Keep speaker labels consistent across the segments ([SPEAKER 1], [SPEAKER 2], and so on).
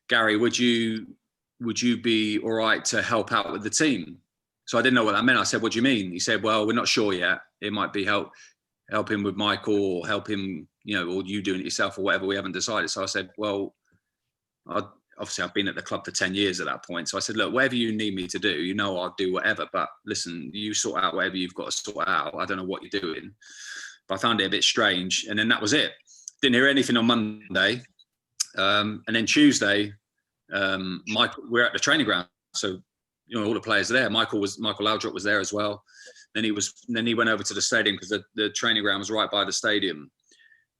[SPEAKER 1] Gary, would you be all right to help out with the team? So I didn't know what that meant. I said, what do you mean? He said, well, we're not sure yet. It might be helping with Michael, or help him, or you doing it yourself or whatever. We haven't decided. So I said, well, obviously I've been at the club for 10 years at that point. So I said, look, whatever you need me to do, I'll do whatever. But listen, you sort out whatever you've got to sort out. I don't know what you're doing. But I found it a bit strange. And then that was it. Didn't hear anything on Monday. And then Tuesday, Michael, we're at the training ground. So, all the players are there. Michael Laudrup was there as well. Then he went over to the stadium because the training ground was right by the stadium.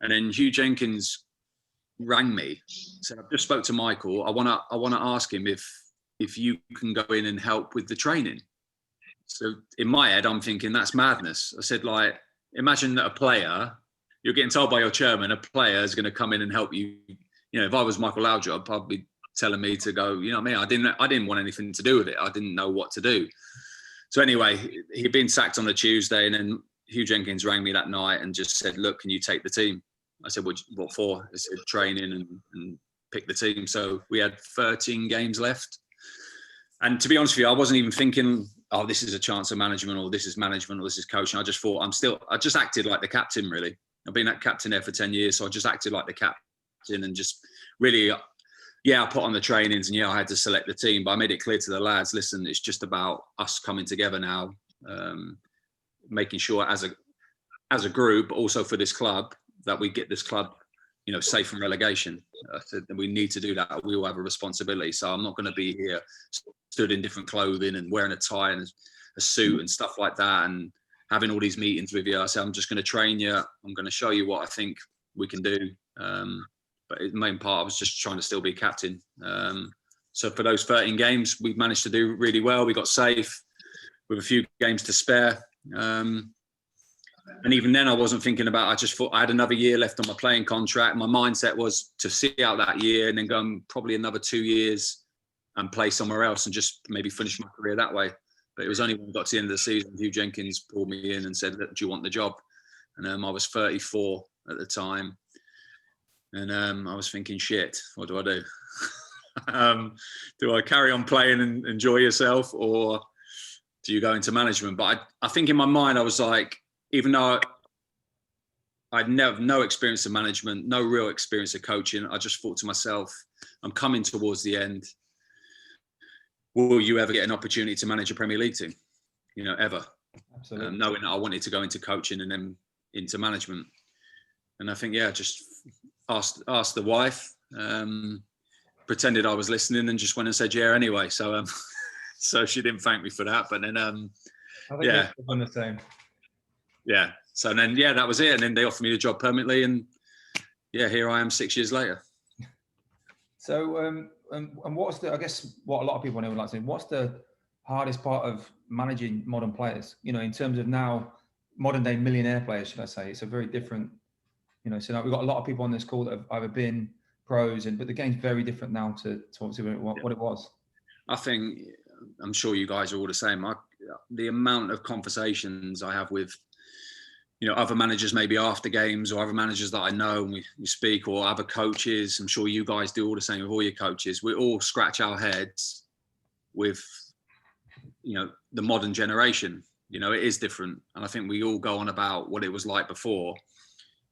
[SPEAKER 1] And then Hugh Jenkins rang me, said, I've just spoke to Michael. I wanna ask him if you can go in and help with the training. So in my head, I'm thinking that's madness. I said, imagine that a player, you're getting told by your chairman, a player is going to come in and help you. If I was Michael Laudrup, I'd be telling me to go, I didn't want anything to do with it. I didn't know what to do. So anyway, he'd been sacked on a Tuesday, and then Hugh Jenkins rang me that night and just said, look, can you take the team? I said, what for? I said, training and pick the team. So we had 13 games left. And to be honest with you, I wasn't even thinking, oh, this is a chance of management, or this is management, or this is coaching. I just thought I just acted like the captain, really. I've been that captain there for 10 years. So I just acted like the captain and just really, I put on the trainings, and I had to select the team, but I made it clear to the lads, listen, it's just about us coming together now, making sure as a group, but also for this club, that we get this club, safe from relegation. So we need to do that. We all have a responsibility. So I'm not going to be here stood in different clothing and wearing a tie and a suit and stuff like that, and having all these meetings with you. I said, I'm just going to train you. I'm going to show you what I think we can do. But the main part, I was just trying to still be captain. So for those 13 games, we managed to do really well. We got safe with a few games to spare. And even then, I wasn't thinking about, I just thought I had another year left on my playing contract. My mindset was to see out that year and then go probably another 2 years and play somewhere else and just maybe finish my career that way. But it was only when we got to the end of the season, Hugh Jenkins pulled me in and said, look, do you want the job? And I was 34 at the time. And I was thinking, shit, what do I do? Do I carry on playing and enjoy yourself, or do you go into management? But I think in my mind, I was like, even though I'd no experience of management, no real experience of coaching, I just thought to myself, I'm coming towards the end. Will you ever get an opportunity to manage a Premier League team? Ever. Absolutely. Knowing that I wanted to go into coaching and then into management. And I think, just asked the wife, pretended I was listening, and just went and said anyway. So so she didn't thank me for that, but then
[SPEAKER 2] I think on the same.
[SPEAKER 1] Yeah. So then that was it, and then they offered me the job permanently, and here I am 6 years later.
[SPEAKER 2] So and what's I guess what a lot of people would like to say, what's the hardest part of managing modern players, in terms of now modern day millionaire players, should I say? It's a very different, so now we've got a lot of people on this call that have either been pros, but the game's very different now to what it was.
[SPEAKER 1] I think, I'm sure you guys are all the same. The amount of conversations I have with, other managers maybe after games, or other managers that I know, and we speak, or other coaches, I'm sure you guys do all the same with all your coaches. We all scratch our heads with, the modern generation. It is different. And I think we all go on about what it was like before.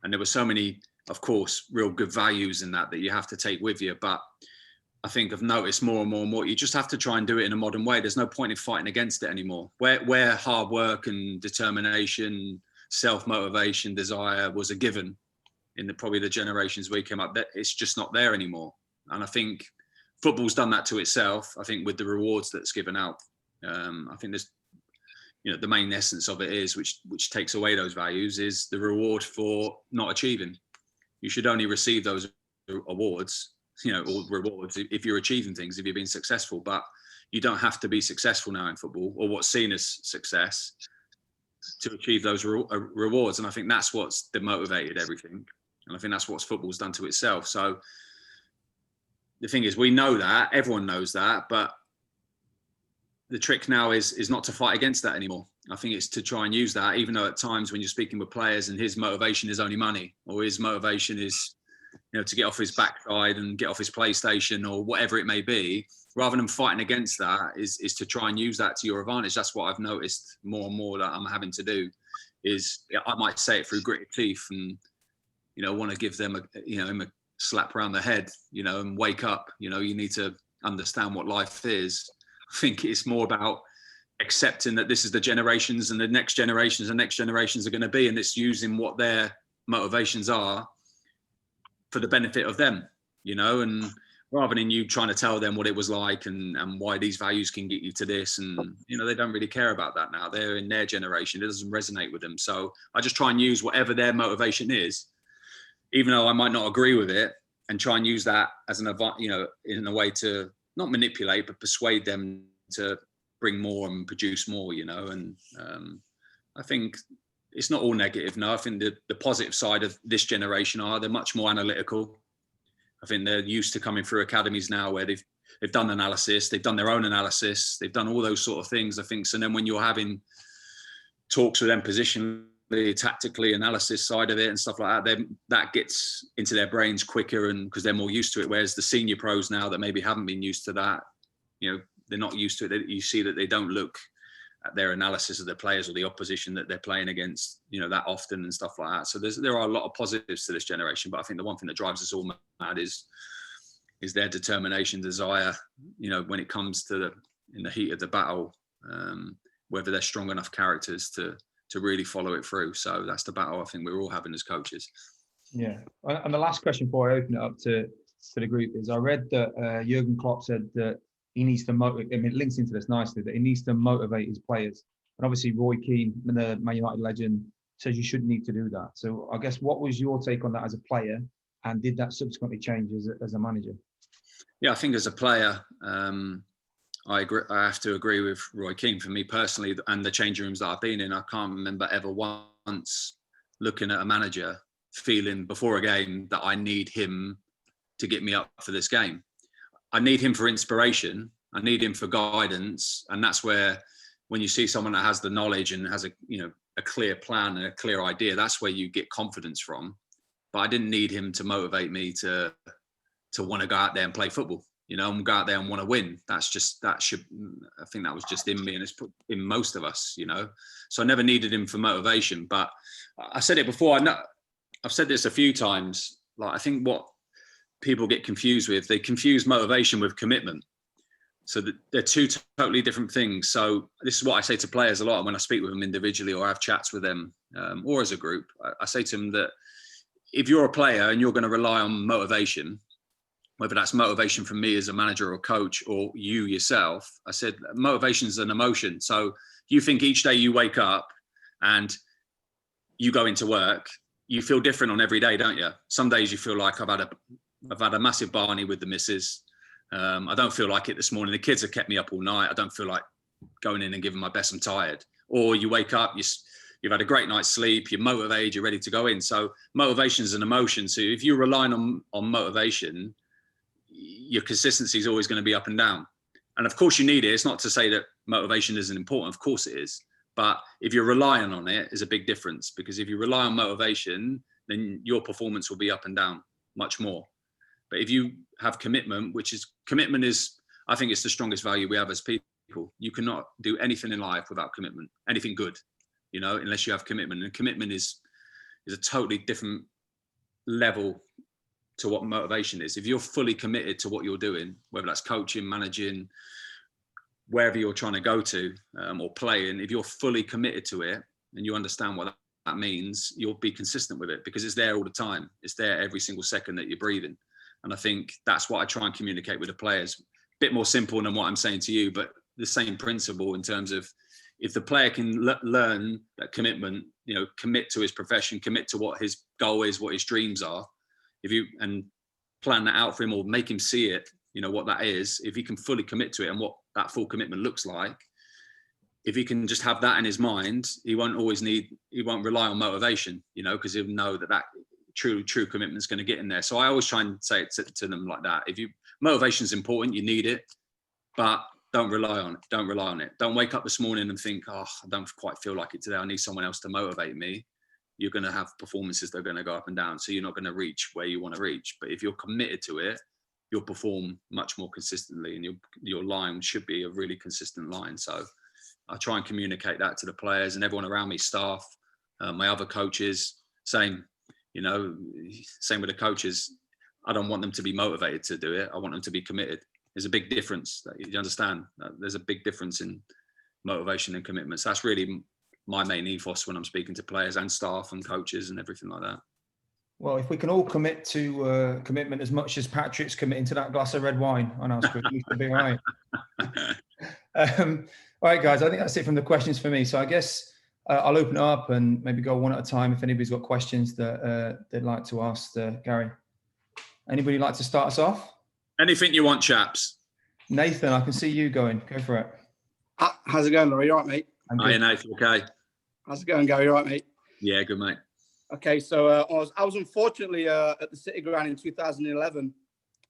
[SPEAKER 1] And there were so many, of course, real good values in that you have to take with you. But I think I've noticed more and more, you just have to try and do it in a modern way. There's no point in fighting against it anymore. Where hard work and determination, self-motivation, desire was a given in probably the generations we came up, it's just not there anymore. And I think football's done that to itself. I think with the rewards that's given out, I think there's, the main essence of it is, which takes away those values, is the reward for not achieving. You should only receive those awards, or rewards, if you're achieving things, if you're being successful. But you don't have to be successful now in football, or what's seen as success, to achieve those rewards. And I think that's what's demotivated everything. And I think that's what football's done to itself. So the thing is, we know that, everyone knows that, but the trick now is not to fight against that anymore. I think it's to try and use that, even though at times when you're speaking with players and his motivation is only money, or his motivation is to get off his backside and get off his PlayStation or whatever it may be, rather than fighting against that, is to try and use that to your advantage. That's what I've noticed more and more that I'm having to do. Is I might say it through gritted teeth and want to give them him a slap around the head, and wake up. You need to understand what life is. I think it's more about accepting that this is the generations and the next generations and next generations are going to be, and it's using what their motivations are for the benefit of them, and rather than you trying to tell them what it was like and why these values can get you to this. And, they don't really care about that now. They're in their generation. It doesn't resonate with them. So I just try and use whatever their motivation is, even though I might not agree with it, and try and use that as in a way to not manipulate, but persuade them to bring more and produce more, and I think it's not all negative. No, I think the positive side of this generation they're much more analytical. I think they're used to coming through academies now where they've done analysis, they've done their own analysis, they've done all those sort of things, I think. So then when you're having talks with them positionally, tactically, analysis side of it and stuff like that, then that gets into their brains quicker, and because they're more used to it. Whereas the senior pros now that maybe haven't been used to that, they're not used to it. You see that they don't look at their analysis of the players or the opposition that they're playing against, that often and stuff like that. So there are a lot of positives to this generation, but I think the one thing that drives us all mad is their determination, desire, when it comes to in the heat of the battle, whether they're strong enough characters to really follow it through. So that's the battle I think we're all having as coaches.
[SPEAKER 2] Yeah. And the last question before I open it up to the group is, I read that Jurgen Klopp said that he needs to motivate. I mean, it links into this nicely, that he needs to motivate his players. And obviously, Roy Keane, the Man United legend, says you shouldn't need to do that. So I guess, what was your take on that as a player, and did that subsequently change as a manager?
[SPEAKER 1] Yeah, I think as a player, I agree. I have to agree with Roy Keane. For me personally, and the changing rooms that I've been in, I can't remember ever once looking at a manager feeling before a game that I need him to get me up for this game. I need him for inspiration. I need him for guidance. And that's where, when you see someone that has the knowledge and has a clear plan and a clear idea, that's where you get confidence from. But I didn't need him to motivate me to want to go out there and play football, and go out there and want to win. I think that was just in me, and it's in most of us, So I never needed him for motivation. But I said it before. I've said this a few times. Like, I think what people get confused with, they confuse motivation with commitment. So they're two totally different things. So this is what I say to players a lot when I speak with them individually or have chats with them, or as a group. I say to them that if you're a player and you're going to rely on motivation, whether that's motivation from me as a manager or coach or you yourself, I said motivation is an emotion. So you think each day you wake up and you go into work, you feel different on every day, don't you? Some days you feel like I've had a massive barney with the missus. I don't feel like it this morning. The kids have kept me up all night. I don't feel like going in and giving my best. I'm tired. Or you wake up, you've had a great night's sleep, you're motivated, you're ready to go in. So motivation is an emotion. So if you're relying on motivation, your consistency is always going to be up and down. And of course you need it. It's not to say that motivation isn't important. Of course it is. But if you're relying on it, is a big difference, because if you rely on motivation, then your performance will be up and down much more. But if you have commitment, I think it's the strongest value we have as people. You cannot do anything in life without commitment, anything good, unless you have commitment. And commitment is a totally different level to what motivation is. If you're fully committed to what you're doing, whether that's coaching, managing, wherever you're trying to go to, or playing, if you're fully committed to it and you understand what that means, you'll be consistent with it, because it's there all the time. It's there every single second that you're breathing. And I think that's what I try and communicate with the players. A bit more simple than what I'm saying to you, but the same principle in terms of, if the player can learn that commitment, commit to his profession, commit to what his goal is, what his dreams are, and plan that out for him, or make him see it, what that is, if he can fully commit to it and what that full commitment looks like, if he can just have that in his mind, he won't rely on motivation, because he'll know that true commitment is going to get in there. So I always try and say it to them like that. Motivation is important, you need it, but don't rely on it. Don't wake up this morning and think, I don't quite feel like it today, I need someone else to motivate me. you're going to have performances that are going to go up and down. So you're not going to reach where you want to reach. But if you're committed to it, you'll perform much more consistently, and your line should be a really consistent line. So I try and communicate that to the players and everyone around me, staff, my other coaches. Same with the coaches. I don't want them to be motivated to do it. I want them to be committed. There's a big difference. You understand? There's a big difference in motivation and commitments. That's really my main ethos when I'm speaking to players and staff and coaches and everything like that.
[SPEAKER 2] Well, if we can all commit to commitment as much as Patrick's committing to that glass of red wine on our screen, we should be all right. All right, guys, I think that's it from the questions for me. So I guess I'll open it up and maybe go one at a time if anybody's got questions that they'd like to ask Garry. Anybody like to start us off?
[SPEAKER 1] Anything you want, chaps.
[SPEAKER 2] Nathan, I can see you going. Go for it.
[SPEAKER 3] How's it going, Laurie? You all right, mate?
[SPEAKER 1] Hi, Nathan. Okay.
[SPEAKER 3] How's it going, Garry? You all right, mate?
[SPEAKER 1] Yeah, good, mate.
[SPEAKER 3] Okay, so I was unfortunately at the City Ground in 2011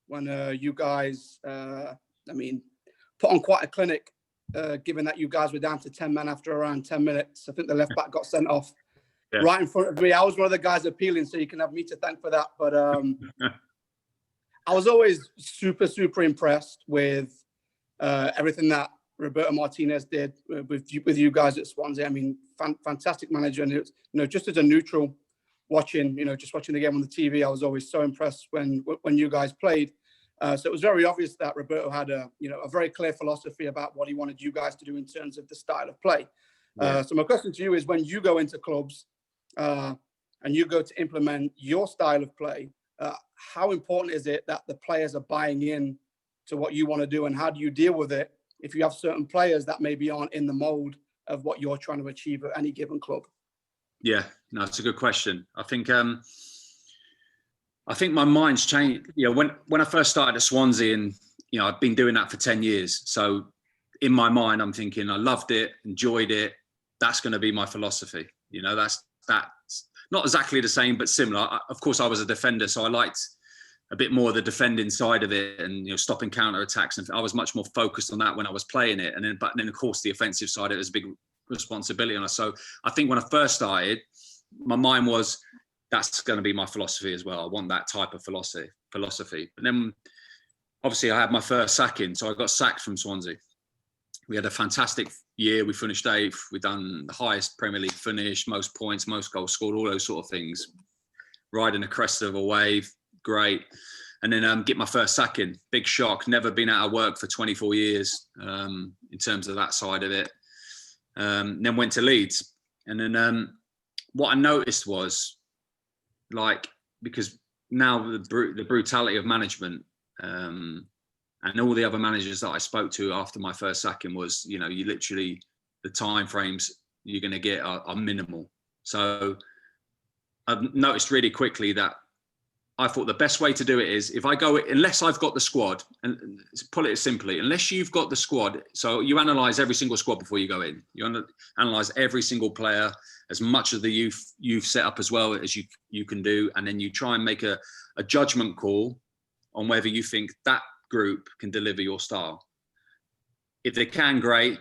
[SPEAKER 3] when you guys, put on quite a clinic, given that you guys were down to 10 men after around 10 minutes. I think the left back got sent off right in front of me. I was one of the guys appealing, so you can have me to thank for that. But I was always super, super impressed with everything that Roberto Martinez did with you guys at Swansea. I mean, fantastic manager. And it was, just as a neutral watching the game on the TV, I was always so impressed when you guys played. So it was very obvious that Roberto had a very clear philosophy about what he wanted you guys to do in terms of the style of play. So my question to you is, when you go into clubs and you go to implement your style of play, how important is it that the players are buying in to what you want to do, and how do you deal with it if you have certain players that maybe aren't in the mold of what you're trying to achieve at any given club?
[SPEAKER 1] Yeah, no, it's a good question. I think my mind's changed. When I first started at Swansea, and I've been doing that for 10 years. So in my mind, I'm thinking I loved it, enjoyed it. That's going to be my philosophy. That's not exactly the same, but similar. Of course, I was a defender, so I liked a bit more the defending side of it, and stopping counter attacks. And I was much more focused on that when I was playing it. But then of course the offensive side, it was a big responsibility on us. So I think when I first started, my mind was, that's going to be my philosophy as well. I want that type of philosophy. But then obviously I had my first sacking, so I got sacked from Swansea. We had a fantastic year. We finished 8th. We've done the highest Premier League finish, most points, most goals scored, all those sort of things. Riding the crest of a wave, great. And then get my first sacking, big shock. Never been out of work for 24 years in terms of that side of it. Then went to Leeds. And then what I noticed was, because now the brutality of management and all the other managers that I spoke to after my first sacking was, you literally, the time frames you're going to get are minimal. So I've noticed really quickly that I thought the best way to do it is, if I go, unless I've got the squad, and put it simply, unless you've got the squad, so you analyse every single squad before you go in. You analyse every single player, as much of the youth set up as well as you can do, and then you try and make a judgment call on whether you think that group can deliver your style. If they can, great,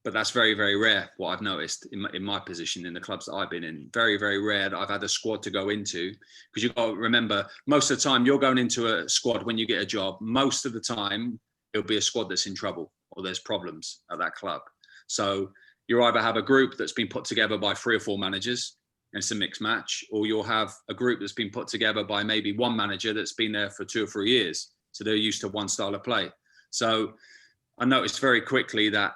[SPEAKER 1] but that's very, very rare. What I've noticed in my position in the clubs that I've been in, very, very rare that I've had a squad to go into, because you've got to remember, most of the time you're going into a squad when you get a job. Most of the time it'll be a squad that's in trouble or there's problems at that club. So you either have a group that's been put together by 3 or 4 managers and it's a mixed match, or you'll have a group that's been put together by maybe one manager that's been there for 2 or 3 years. So they're used to one style of play. So I noticed very quickly that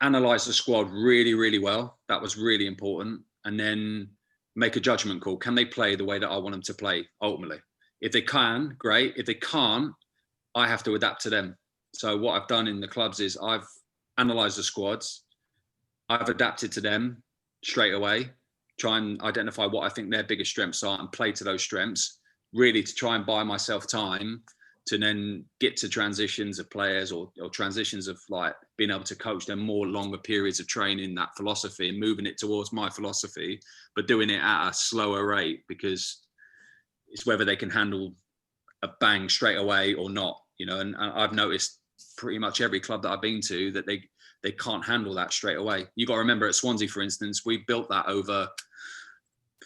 [SPEAKER 1] analyze the squad really, really well. That was really important. And then make a judgment call. Can they play the way that I want them to play ultimately? If they can, great. If they can't, I have to adapt to them. So what I've done in the clubs is I've analysed the squads. I've adapted to them straight away, try and identify what I think their biggest strengths are and play to those strengths, really to try and buy myself time to then get to transitions of players or transitions of being able to coach them more longer periods of training, that philosophy and moving it towards my philosophy, but doing it at a slower rate, because it's whether they can handle a bang straight away or not, and I've noticed pretty much every club that I've been to that they can't handle that straight away. You got to remember at Swansea, for instance, we built that over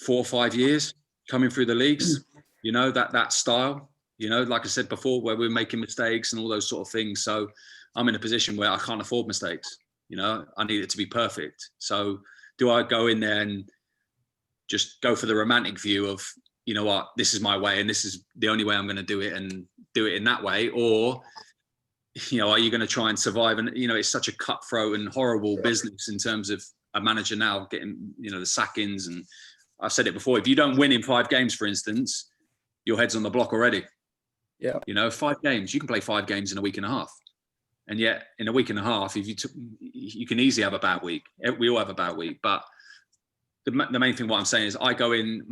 [SPEAKER 1] 4 or 5 years coming through the leagues, you know, that style, you know, like I said before, where we're making mistakes and all those sort of things. So I'm in a position where I can't afford mistakes, you know, I need it to be perfect. So do I go in there and just go for the romantic view of, you know what, this is my way and this is the only way I'm going to do it and do it in that way? Or, you know, are you going to try and survive? And, you know, it's such a cutthroat and horrible business in terms of a manager now getting, you know, the sackings. And I've said it before, if you don't win in 5 games, for instance, your head's on the block already.
[SPEAKER 3] Yeah.
[SPEAKER 1] You know, 5 games, you can play 5 games in a week and a half. And yet in a week and a half, if you can easily have a bad week. We all have a bad week. But the main thing, what I'm saying is I go in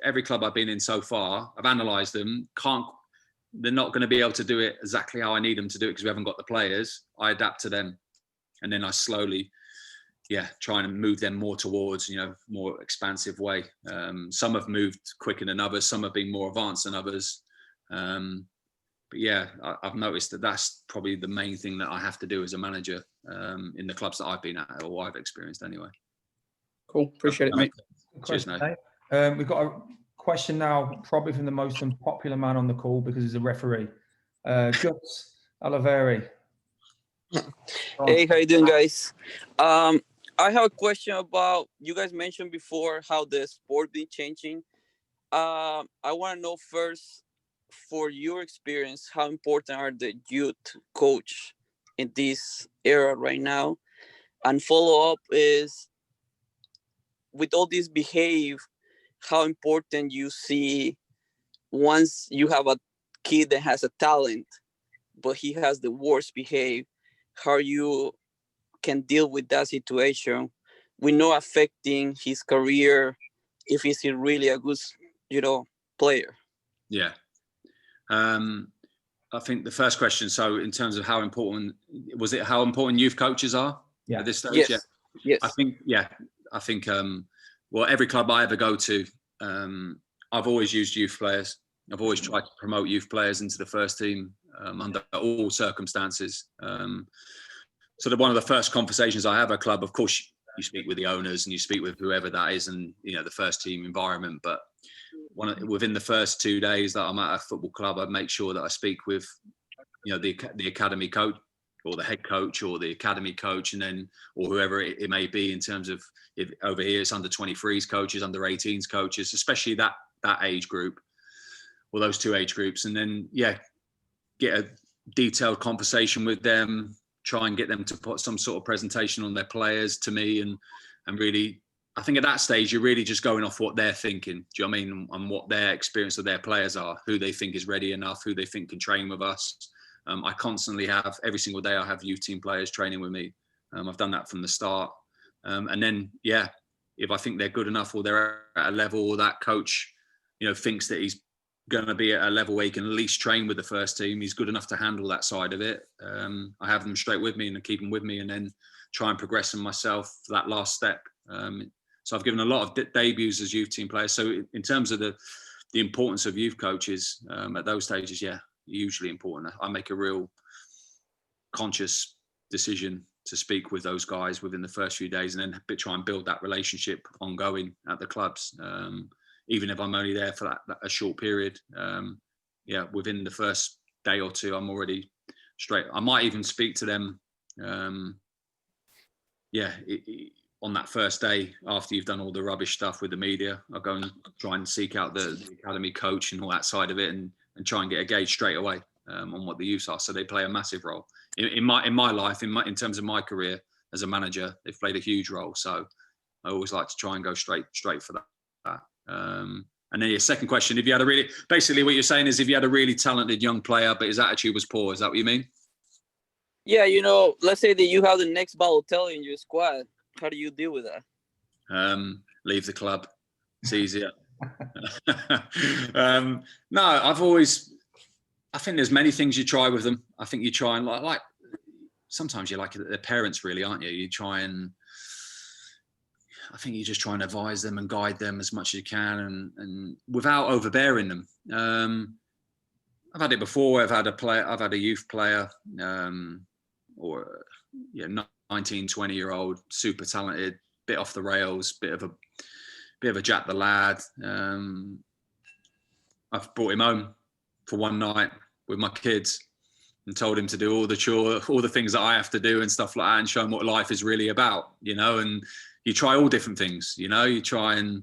[SPEAKER 1] every club I've been in so far, I've analysed them, they're not going to be able to do it exactly how I need them to do it because we haven't got the players. I adapt to them. And then I slowly, try and move them more towards, you know, more expansive way. Some have moved quicker than others. Some have been more advanced than others. But yeah, I've noticed that that's probably the main thing that I have to do as a manager in the clubs that I've been at or I've experienced anyway. Cool.
[SPEAKER 3] Appreciate it, mate.
[SPEAKER 1] Cheers, Nate.
[SPEAKER 2] We've got a question now, probably from the most unpopular man on the call because he's a referee. Gus Oliveri.
[SPEAKER 4] Hey, how you doing, guys? I have a question about, you guys mentioned before how the sport been changing. I want to know first, for your experience, how important are the youth coach in this era right now? And follow up is, with all this behave, how important you see once you have a kid that has a talent, but he has the worst behave, how you can deal with that situation with no affecting his career if he's really a good, you know, player? Yeah.
[SPEAKER 1] I think the first question, so in terms of how important, was it how important youth coaches are at this stage?
[SPEAKER 4] Yes. Yes.
[SPEAKER 1] I think, well, every club I ever go to, I've always used youth players. I've always tried to promote youth players into the first team under all circumstances. So one of the first conversations I have at a club, of course, you speak with the owners and you speak with whoever that is and, you know, the first team environment. But within the first 2 days that I'm at a football club, I make sure that I speak with, you know, the academy coach or the head coach or the academy coach, and then, or whoever it may be in terms of, if over here it's under 23s coaches, under 18s coaches, especially that age group or those 2 age groups. And then, get a detailed conversation with them, try and get them to put some sort of presentation on their players to me. And really, I think at that stage, you're really just going off what they're thinking. Do you know what I mean? And what their experience of their players are, who they think is ready enough, who they think can train with us. I constantly have, every single day, I have youth team players training with me. I've done that from the start. And then, if I think they're good enough or they're at a level or that coach, you know, thinks that he's going to be at a level where he can at least train with the first team, he's good enough to handle that side of it. I have them straight with me and keep them with me, and then try and progress them myself for that last step. So I've given a lot of debuts as youth team players. So in terms of the importance of youth coaches at those stages, hugely important. I make a real conscious decision to speak with those guys within the first few days, and then try and build that relationship ongoing at the clubs. Even if I'm only there for a short period, within the first day or two, I'm already straight. I might even speak to them, on that first day after you've done all the rubbish stuff with the media. I'll go and try and seek out the academy coach and all that side of it, and try and get a gauge straight away on what the youths are. So they play a massive role in my life, in terms of my career as a manager. They've played a huge role. So I always like to try and go straight for that. And then your second question, if you had basically what you're saying is, if you had a really talented young player, but his attitude was poor, is that what you mean?
[SPEAKER 4] Yeah, you know, let's say that you have the next Balotelli in your squad. How do you deal with that?
[SPEAKER 1] Leave the club. It's easier. No, I think there's many things you try with them. I think you try and like sometimes you're like their parents, really, aren't you? You try and, I think you just try and advise them and guide them as much as you can, and without overbearing them. I've had it before. I've had a youth player, or 19, 20-year-old, super talented, bit off the rails, bit of bit of a Jack the Lad. I've brought him home for one night with my kids and told him to do all the things that I have to do and stuff like that, and show him what life is really about, you know. And you try all different things, you know. You try and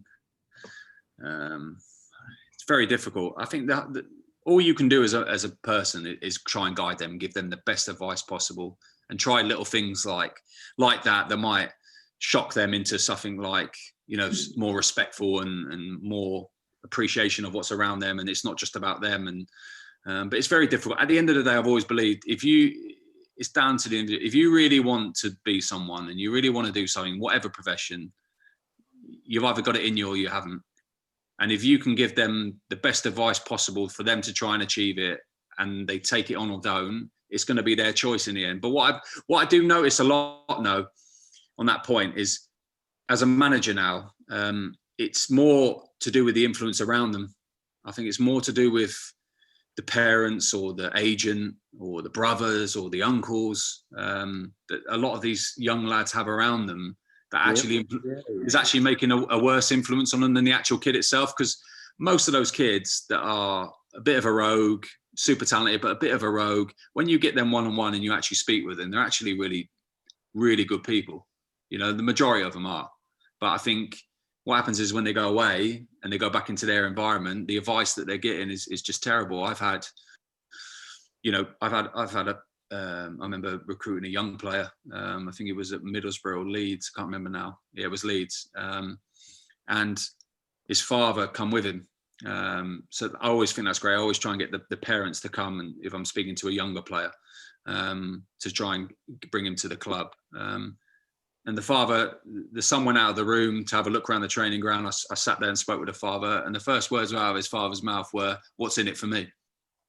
[SPEAKER 1] it's very difficult. I think that all you can do as a person is try and guide them, give them the best advice possible, and try little things like that might shock them into something like, you know, more respectful and more appreciation of what's around them, and it's not just about them. And but it's very difficult. At the end of the day, I've always believed it's down to the individual. If you really want to be someone and you really want to do something, whatever profession, you've either got it in you or you haven't. And if you can give them the best advice possible for them to try and achieve it, and they take it on or don't, it's going to be their choice in the end. But what I do notice a lot now on that point is, as a manager now, it's more to do with the influence around them. I think it's more to do with the parents or the agent or the brothers or the uncles that a lot of these young lads have around them, that actually is actually making a worse influence on them than the actual kid itself. Because most of those kids that are a bit of a rogue, super talented, but a bit of a rogue, when you get them one-on-one and you actually speak with them, they're actually really, really good people. You know, the majority of them are. But I think what happens is when they go away and they go back into their environment, the advice that they're getting is just terrible. I've had I remember recruiting a young player. I think it was at Middlesbrough or Leeds. I can't remember now. Yeah, it was Leeds. And his father come with him. So I always think that's great. I always try and get the parents to come, and if I'm speaking to a younger player, to try and bring him to the club. And the son went out of the room to have a look around the training ground. I sat there and spoke with the father, and the first words out of his father's mouth were, "What's in it for me?"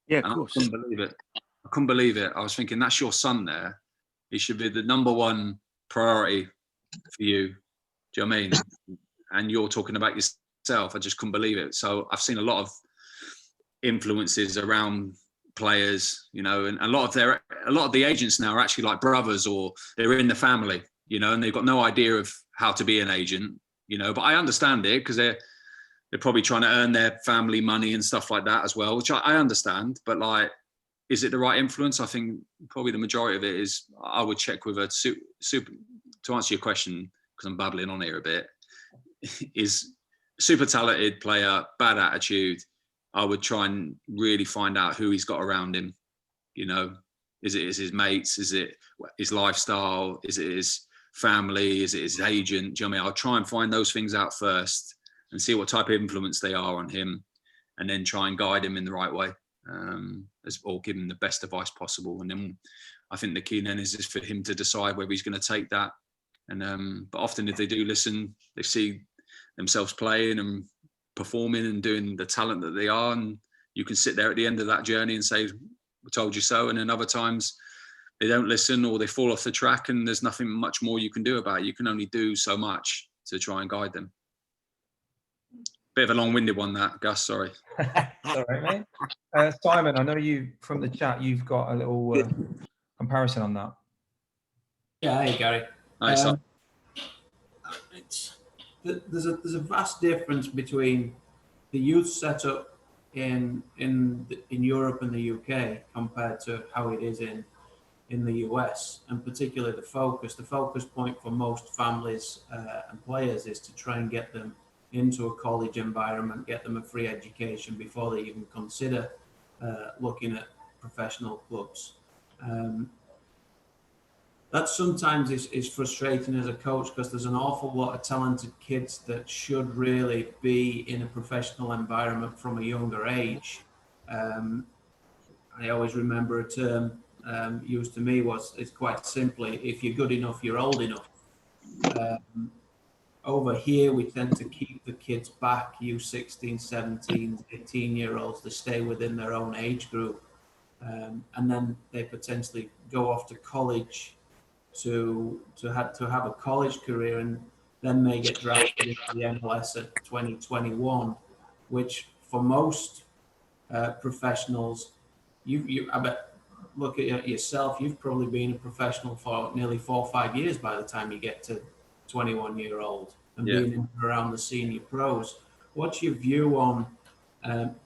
[SPEAKER 5] Yeah,
[SPEAKER 1] and
[SPEAKER 5] of course.
[SPEAKER 1] I couldn't believe it. I was thinking, that's your son there. He should be the number one priority for you. Do you know what I mean? And you're talking about yourself. I just couldn't believe it. So I've seen a lot of influences around players, you know, and a lot of the agents now are actually like brothers, or they're in the family, you know, and they've got no idea of how to be an agent, you know. But I understand it, because they're probably trying to earn their family money and stuff like that as well, which I understand. But like, is it the right influence? I think probably the majority of it is. I would check with a super, to answer your question, because I'm babbling on here a bit, is super talented player, bad attitude. I would try and really find out who he's got around him. You know, is it his mates? Is it his lifestyle? Is it his family? Is it his agent? Do you know what I mean? I'll try and find those things out first and see what type of influence they are on him, and then try and guide him in the right way, or give him the best advice possible. And then I think the key then is for him to decide whether he's going to take that. And but often if they do listen, they see themselves playing and performing and doing the talent that they are, and you can sit there at the end of that journey and say, "We told you so." And then other times they don't listen, or they fall off the track, and there's nothing much more you can do about it. You can only do so much to try and guide them. Bit of a long-winded one, that, Gus, sorry.
[SPEAKER 2] All right, mate. Simon, I know you from the chat, you've got a little comparison on that.
[SPEAKER 6] Yeah, hey Gary.
[SPEAKER 1] Nice.
[SPEAKER 6] There's a vast difference between the youth setup in Europe and the UK compared to how it is in the US, and particularly the focus point for most families and players is to try and get them into a college environment, get them a free education before they even consider looking at professional clubs. That sometimes is frustrating as a coach, because there's an awful lot of talented kids that should really be in a professional environment from a younger age. I always remember a term used to me it's quite simply, if you're good enough, you're old enough. Over here, we tend to keep the kids back, you 16, 17, 18-year-olds, to stay within their own age group. And then they potentially go off to college to have a college career, and then may get drafted into the MLS at 2021, which for most professionals, I bet, look at yourself, you've probably been a professional for nearly 4 or 5 years by the time you get to 21-year-old. and being in and around the senior pros. What's your view on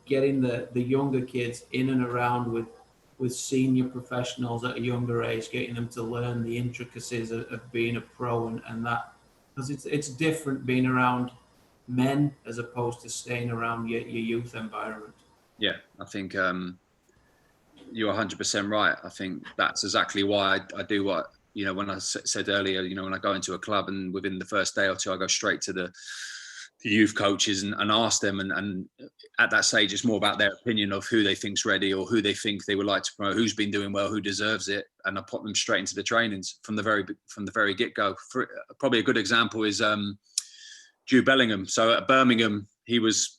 [SPEAKER 6] getting the younger kids in and around with senior professionals at a younger age, getting them to learn the intricacies of being a pro and that? Because it's different being around men as opposed to staying around your youth environment.
[SPEAKER 1] Yeah, I think you're 100% right. I think that's exactly why I do what, when I said earlier, when I go into a club and within the first day or two, I go straight to the youth coaches and ask them. And at that stage, it's more about their opinion of who they think's ready or who they think they would like to promote, who's been doing well, who deserves it. And I put them straight into the trainings from the very get-go. Probably a good example is Jude Bellingham. So at Birmingham,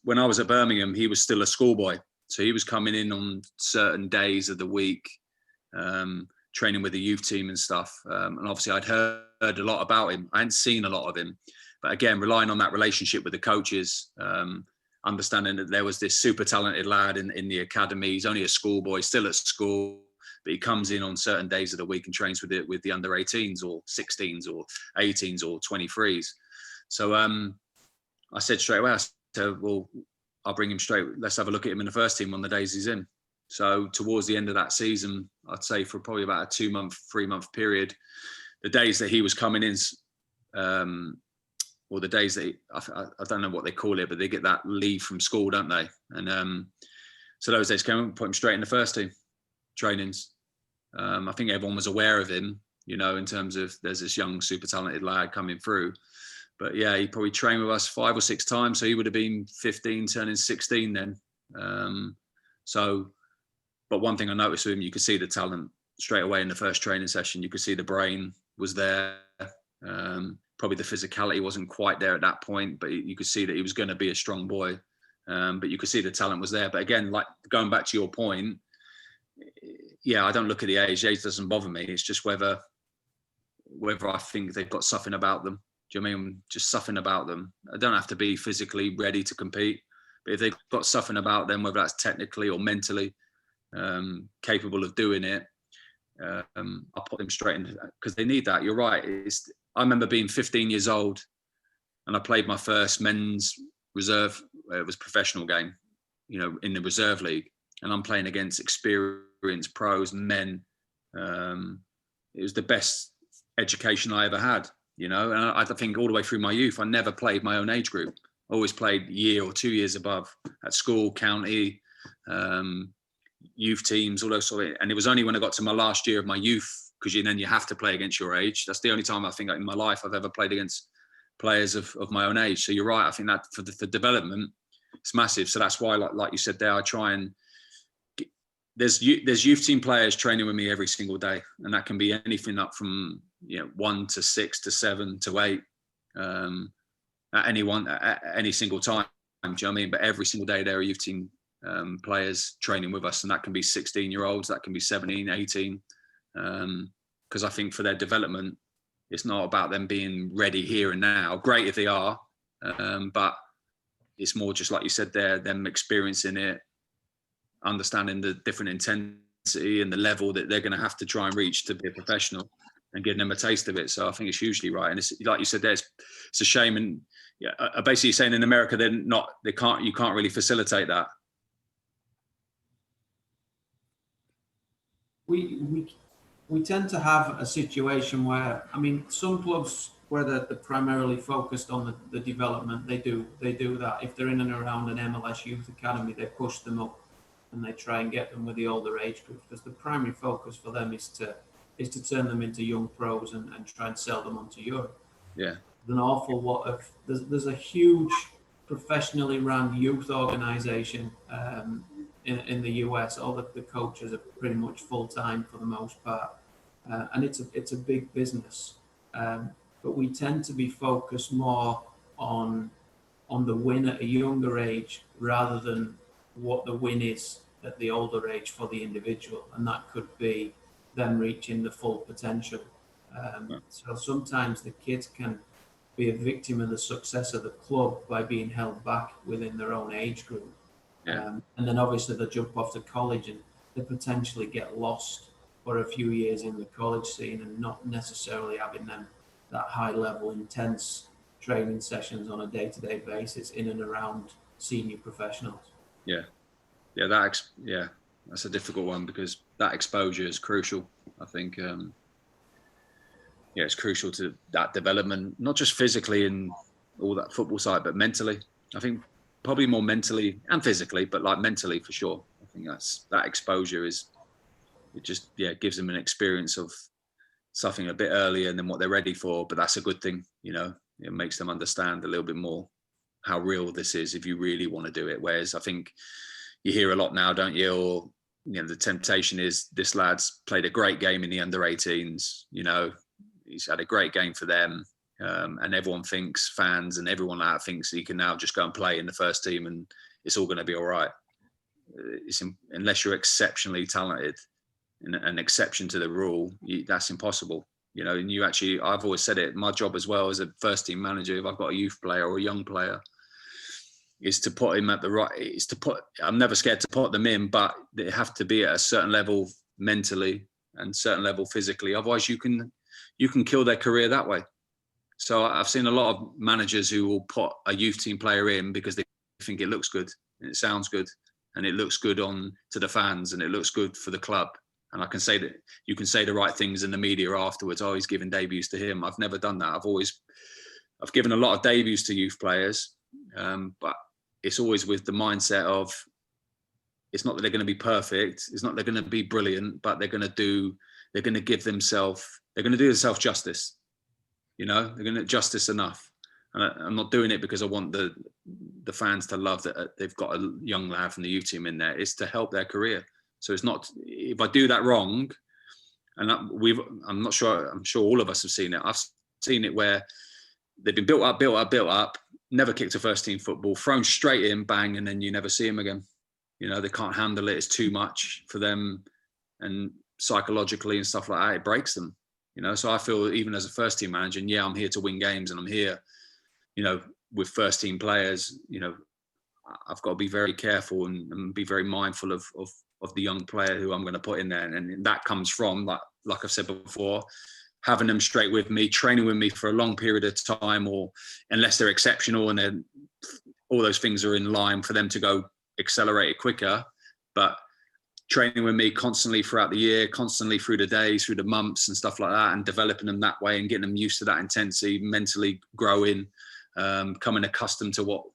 [SPEAKER 1] when I was at Birmingham, he was still a schoolboy. So he was coming in on certain days of the week, training with the youth team and stuff. And obviously I'd heard a lot about him. I hadn't seen a lot of him. But again, relying on that relationship with the coaches, understanding that there was this super talented lad in the academy. He's only a schoolboy, still at school, but he comes in on certain days of the week and trains with the under 18s or 16s or 18s or 23s. So I said straight away, well, I'll bring him straight. Let's have a look at him in the first team on the days he's in. So towards the end of that season, I'd say for probably about a 3-month period, the days that he was coming in, or the days that I don't know what they call it, but they get that leave from school, don't they? And so those days came and put him straight in the first team trainings. I think everyone was aware of him, in terms of there's this young, super talented lad coming through. But yeah, he probably trained with us 5 or 6 times. So he would have been 15, turning 16 then. But one thing I noticed with him, you could see the talent straight away in the first training session. You could see the brain was there. Probably the physicality wasn't quite there at that point, but you could see that he was going to be a strong boy. But you could see the talent was there. But again, like going back to your point, yeah, I don't look at the age. The age doesn't bother me. It's just whether I think they've got something about them. Do you know what I mean? Just something about them. I don't have to be physically ready to compete, but if they've got something about them, whether that's technically or mentally capable of doing it, I'll put them straight in because they need that. You're right. I remember being 15 years old and I played my first men's reserve. It was a professional game, in the reserve league, and I'm playing against experienced pros, men. It was the best education I ever had. And I think all the way through my youth, I never played my own age group. I always played a year or 2 years above at school, county, youth teams, all those sort of. And it was only when I got to my last year of my youth, because then you have to play against your age. That's the only time I think in my life I've ever played against players of my own age. So you're right. I think that for development, it's massive. So that's why, like you said there, I try and there's youth team players training with me every single day, and that can be anything up from 1 to 6 to 7 to 8 at any single time. Do you know what I mean? But every single day there are youth team players training with us, and that can be 16-year-olds, that can be 17, 18. Because I think for their development, it's not about them being ready here and now. Great if they are, but it's more just like you said there, them experiencing it, understanding the different intensity and the level that they're going to have to try and reach to be a professional, and giving them a taste of it. So I think it's hugely right. And it's like you said there, it's a shame. And yeah, basically saying in America, you can't really facilitate that.
[SPEAKER 6] We tend to have a situation where, some clubs where they're primarily focused on the development, they do that. If they're in and around an MLS youth academy, they push them up and they try and get them with the older age groups, because the primary focus for them is to turn them into young pros and try and sell them onto Europe.
[SPEAKER 1] Yeah.
[SPEAKER 6] There's an awful lot of, there's a huge professionally run youth organization in the US. All the coaches are pretty much full-time for the most part. And it's a big business. But we tend to be focused more on the win at a younger age rather than what the win is at the older age for the individual. And that could be them reaching the full potential. So sometimes the kids can be a victim of the success of the club by being held back within their own age group.
[SPEAKER 1] Yeah.
[SPEAKER 6] And then obviously they jump off to college and they potentially get lost for a few years in the college scene and not necessarily having them that high level intense training sessions on a day-to-day basis in and around senior professionals.
[SPEAKER 1] That's a difficult one, because that exposure is crucial. I think it's crucial to that development, not just physically in all that football side, but mentally. I think probably more mentally and physically, but like mentally for sure. I think that exposure gives them an experience of something a bit earlier than what they're ready for. But that's a good thing, it makes them understand a little bit more how real this is if you really want to do it. Whereas I think you hear a lot now, don't you? Or, the temptation is, this lad's played a great game in the under 18s, he's had a great game for them. And everyone thinks, fans and everyone like that thinks he can now just go and play in the first team and it's all going to be all right. Unless you're exceptionally talented, an exception to the rule, that's impossible. And I've always said it, my job as well as a first team manager, if I've got a youth player or a young player, is to put him at the right, I'm never scared to put them in, but they have to be at a certain level mentally and certain level physically. Otherwise you can kill their career that way. So I've seen a lot of managers who will put a youth team player in because they think it looks good and it sounds good and it looks good to the fans and it looks good for the club. And I can say that you can say the right things in the media afterwards. Oh, he's given debuts to him. I've never done that. I've given a lot of debuts to youth players, but it's always with the mindset of, it's not that they're going to be perfect. It's not they're going to be brilliant, but they're going to do themselves justice. They're going to justice enough. And I'm not doing it because I want the fans to love that they've got a young lad from the youth team in there. It's to help their career. So it's not, if I do that wrong, and I'm sure all of us have seen it. I've seen it where they've been built up, never kicked a first team football, thrown straight in, bang, and then you never see them again. They can't handle it. It's too much for them. And psychologically and stuff like that, it breaks them. So I feel even as a first team manager, and I'm here to win games and I'm here, with first team players, I've got to be very careful and be very mindful of the young player who I'm going to put in there. And that comes from, like I've said before, having them straight with me, training with me for a long period of time, or unless they're exceptional and then all those things are in line for them to go accelerate it quicker. But training with me constantly throughout the year, constantly through the days, through the months and stuff like that, and developing them that way and getting them used to that intensity, mentally growing, becoming accustomed to what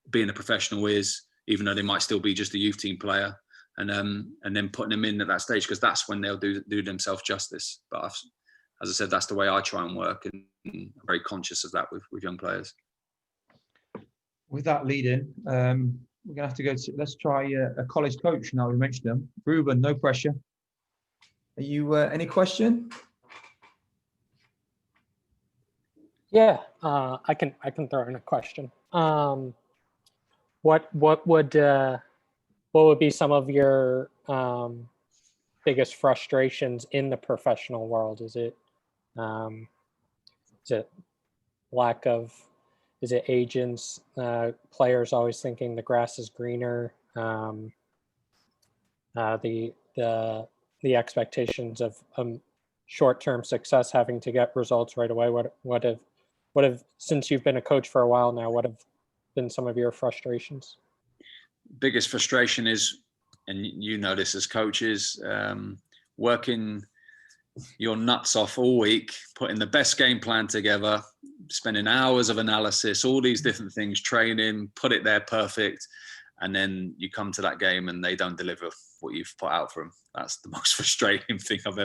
[SPEAKER 1] being a professional is, even though they might still be just a youth team player, and then putting them in at that stage, because that's when they'll do themselves justice. But as I said, that's the way I try and work, and I'm very conscious of that with young players.
[SPEAKER 2] With that lead in, we're going to have to go to, let's try a college coach now. We mentioned them. Ruben, no pressure. Are you, any question?
[SPEAKER 5] Yeah, I can throw in a question. What would be some of your biggest frustrations in the professional world? Is it is it agents, players always thinking the grass is greener, the expectations of short-term success, having to get results right away? What have, since you've been a coach for a while now, what have been some of your frustrations?
[SPEAKER 1] Biggest frustration is, and this as coaches, working your nuts off all week, putting the best game plan together, spending hours of analysis, all these different things, training, put it there perfect, and then you come to that game and they don't deliver what you've put out for them. That's the most frustrating thing I've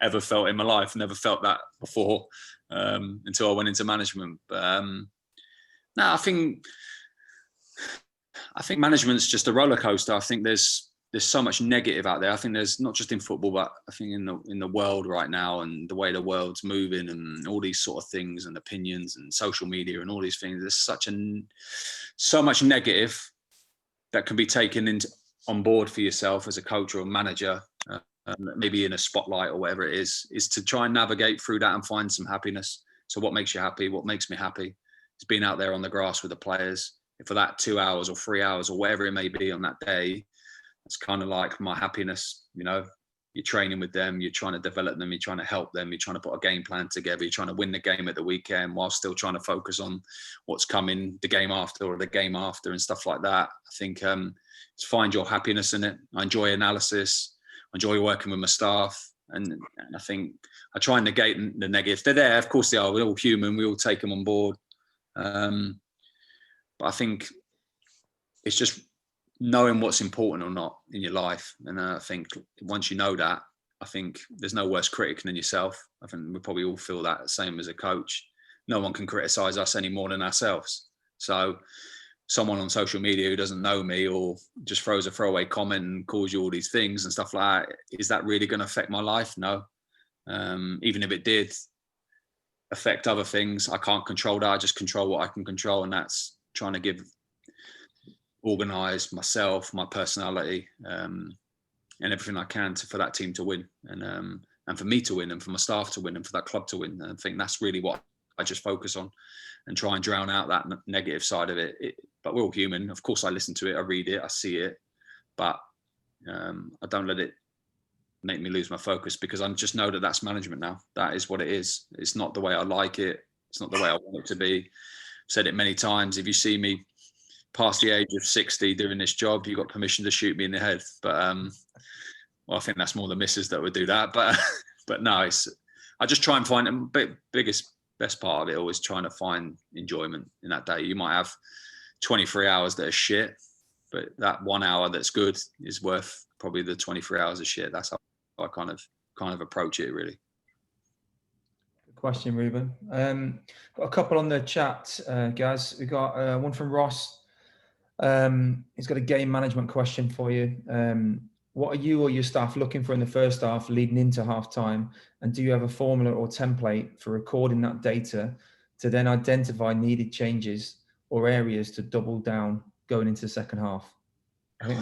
[SPEAKER 1] ever felt in my life. Never felt that before until I went into management. But no, I think management's just a roller coaster. I think there's so much negative out there. I think there's not just in football, but I think in the world right now, and the way the world's moving and all these sort of things and opinions and social media and all these things, there's so much negative that can be taken on board for yourself as a coach or a manager, maybe in a spotlight or whatever it is to try and navigate through that and find some happiness. So what makes you happy? What makes me happy? It's being out there on the grass with the players for that 2 hours or 3 hours or whatever it may be on that day. It's kind of like my happiness, you're training with them, you're trying to develop them, you're trying to help them, you're trying to put a game plan together, you're trying to win the game at the weekend while still trying to focus on what's coming, the game after or the game after and stuff like that. I think to find your happiness in it. I enjoy analysis, I enjoy working with my staff, and I think I try and negate the negatives. They're there, of course they are, we're all human, we all take them on board. But I think it's just knowing what's important or not in your life. And I think once you know that, I think there's no worse critic than yourself. I think we probably all feel that, same as a coach. No one can criticize us any more than ourselves. So someone on social media who doesn't know me or just throws a throwaway comment and calls you all these things and stuff like that, is that really going to affect my life? No. Even if it did affect other things, I can't control that. I just control what I can control, and that's trying to organise myself, my personality, and everything I can for that team to win, and for me to win, and for my staff to win, and for that club to win. And I think that's really what I just focus on, and try and drown out that negative side of it. But we're all human. Of course, I listen to it, I read it, I see it, but I don't let it make me lose my focus, because I just know that that's management now. That is what it is. It's not the way I like it. It's not the way I want it to be. I've said it many times. If you see me past the age of 60 doing this job, you've got permission to shoot me in the head. But well, I think that's more the missus that would do that. But no, I just try and find the best part of it, always trying to find enjoyment in that day. You might have 23 hours that are shit, but that 1 hour that's good is worth probably the 23 hours of shit. That's how I kind of approach it, really.
[SPEAKER 2] Good question, Ruben. Got a couple on the chat, guys. We got one from Ross. He's got a game management question for you. What are you or your staff looking for in the first half leading into half time? And do you have a formula or template for recording that data to then identify needed changes or areas to double down going into the second half? I think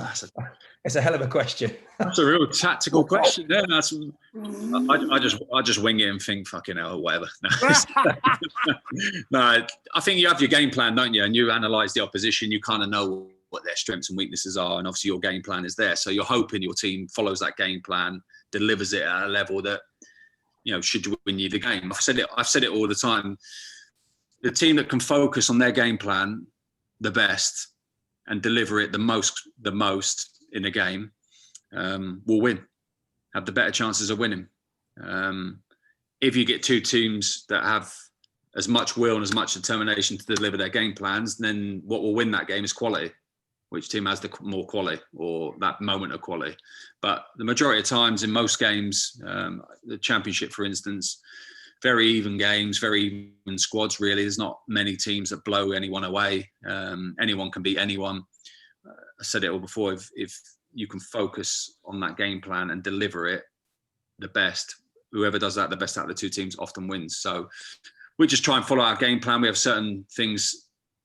[SPEAKER 2] it's a hell of a question.
[SPEAKER 1] That's a real tactical question. Yeah, I just wing it and think, fucking hell, or whatever. No, I think you have your game plan, don't you? And you analyse the opposition. You kind of know what their strengths and weaknesses are, and obviously your game plan is there. So you're hoping your team follows that game plan, delivers it at a level that, you know, should win you the game. I've said it all the time. The team that can focus on their game plan the best and deliver it the most in the game will win, have the better chances of winning. If you get two teams that have as much will and as much determination to deliver their game plans, then what will win that game is quality. Which team has the more quality or that moment of quality? But the majority of times in most games, the Championship, for instance, very even games, very even squads, really. There's not many teams that blow anyone away. Anyone can beat anyone. I said it all before, if you can focus on that game plan and deliver it the best, whoever does that the best out of the two teams often wins. So we just try and follow our game plan. We have certain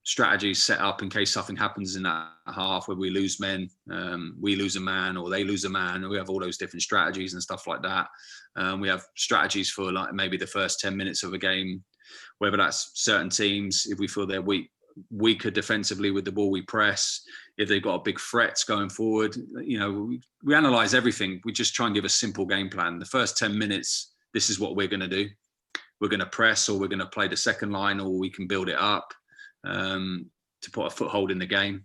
[SPEAKER 1] strategies set up in case something happens in that half where we lose men, we lose a man or they lose a man. We have all those different strategies and stuff like that. We have strategies for like maybe the first 10 minutes of a game, whether that's certain teams, if we feel they're weaker defensively with the ball, we press. If they've got big threats going forward, you know, we analyze everything. We just try and give a simple game plan. The first 10 minutes, this is what we're going to do. We're going to press, or we're going to play the second line, or we can build it up to put a foothold in the game,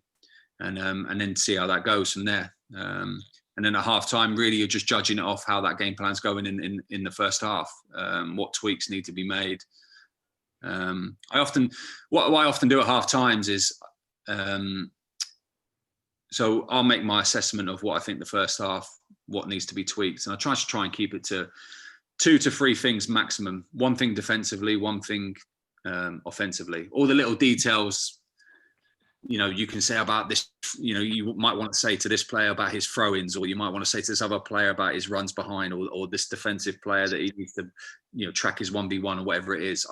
[SPEAKER 1] and then see how that goes from there. And then at half time, really, you're just judging it off how that game plan's going in the first half. What tweaks need to be made. What I often do at half times is, so I'll make my assessment of what I think the first half, what needs to be tweaked, and I try and keep it to 2 to 3 things maximum. One thing defensively, one thing offensively. All the little details, you know, you can say about this, you know, you might want to say to this player about his throw-ins, or you might want to say to this other player about his runs behind, or this defensive player that he needs to, you know, track his 1v1 or whatever it is.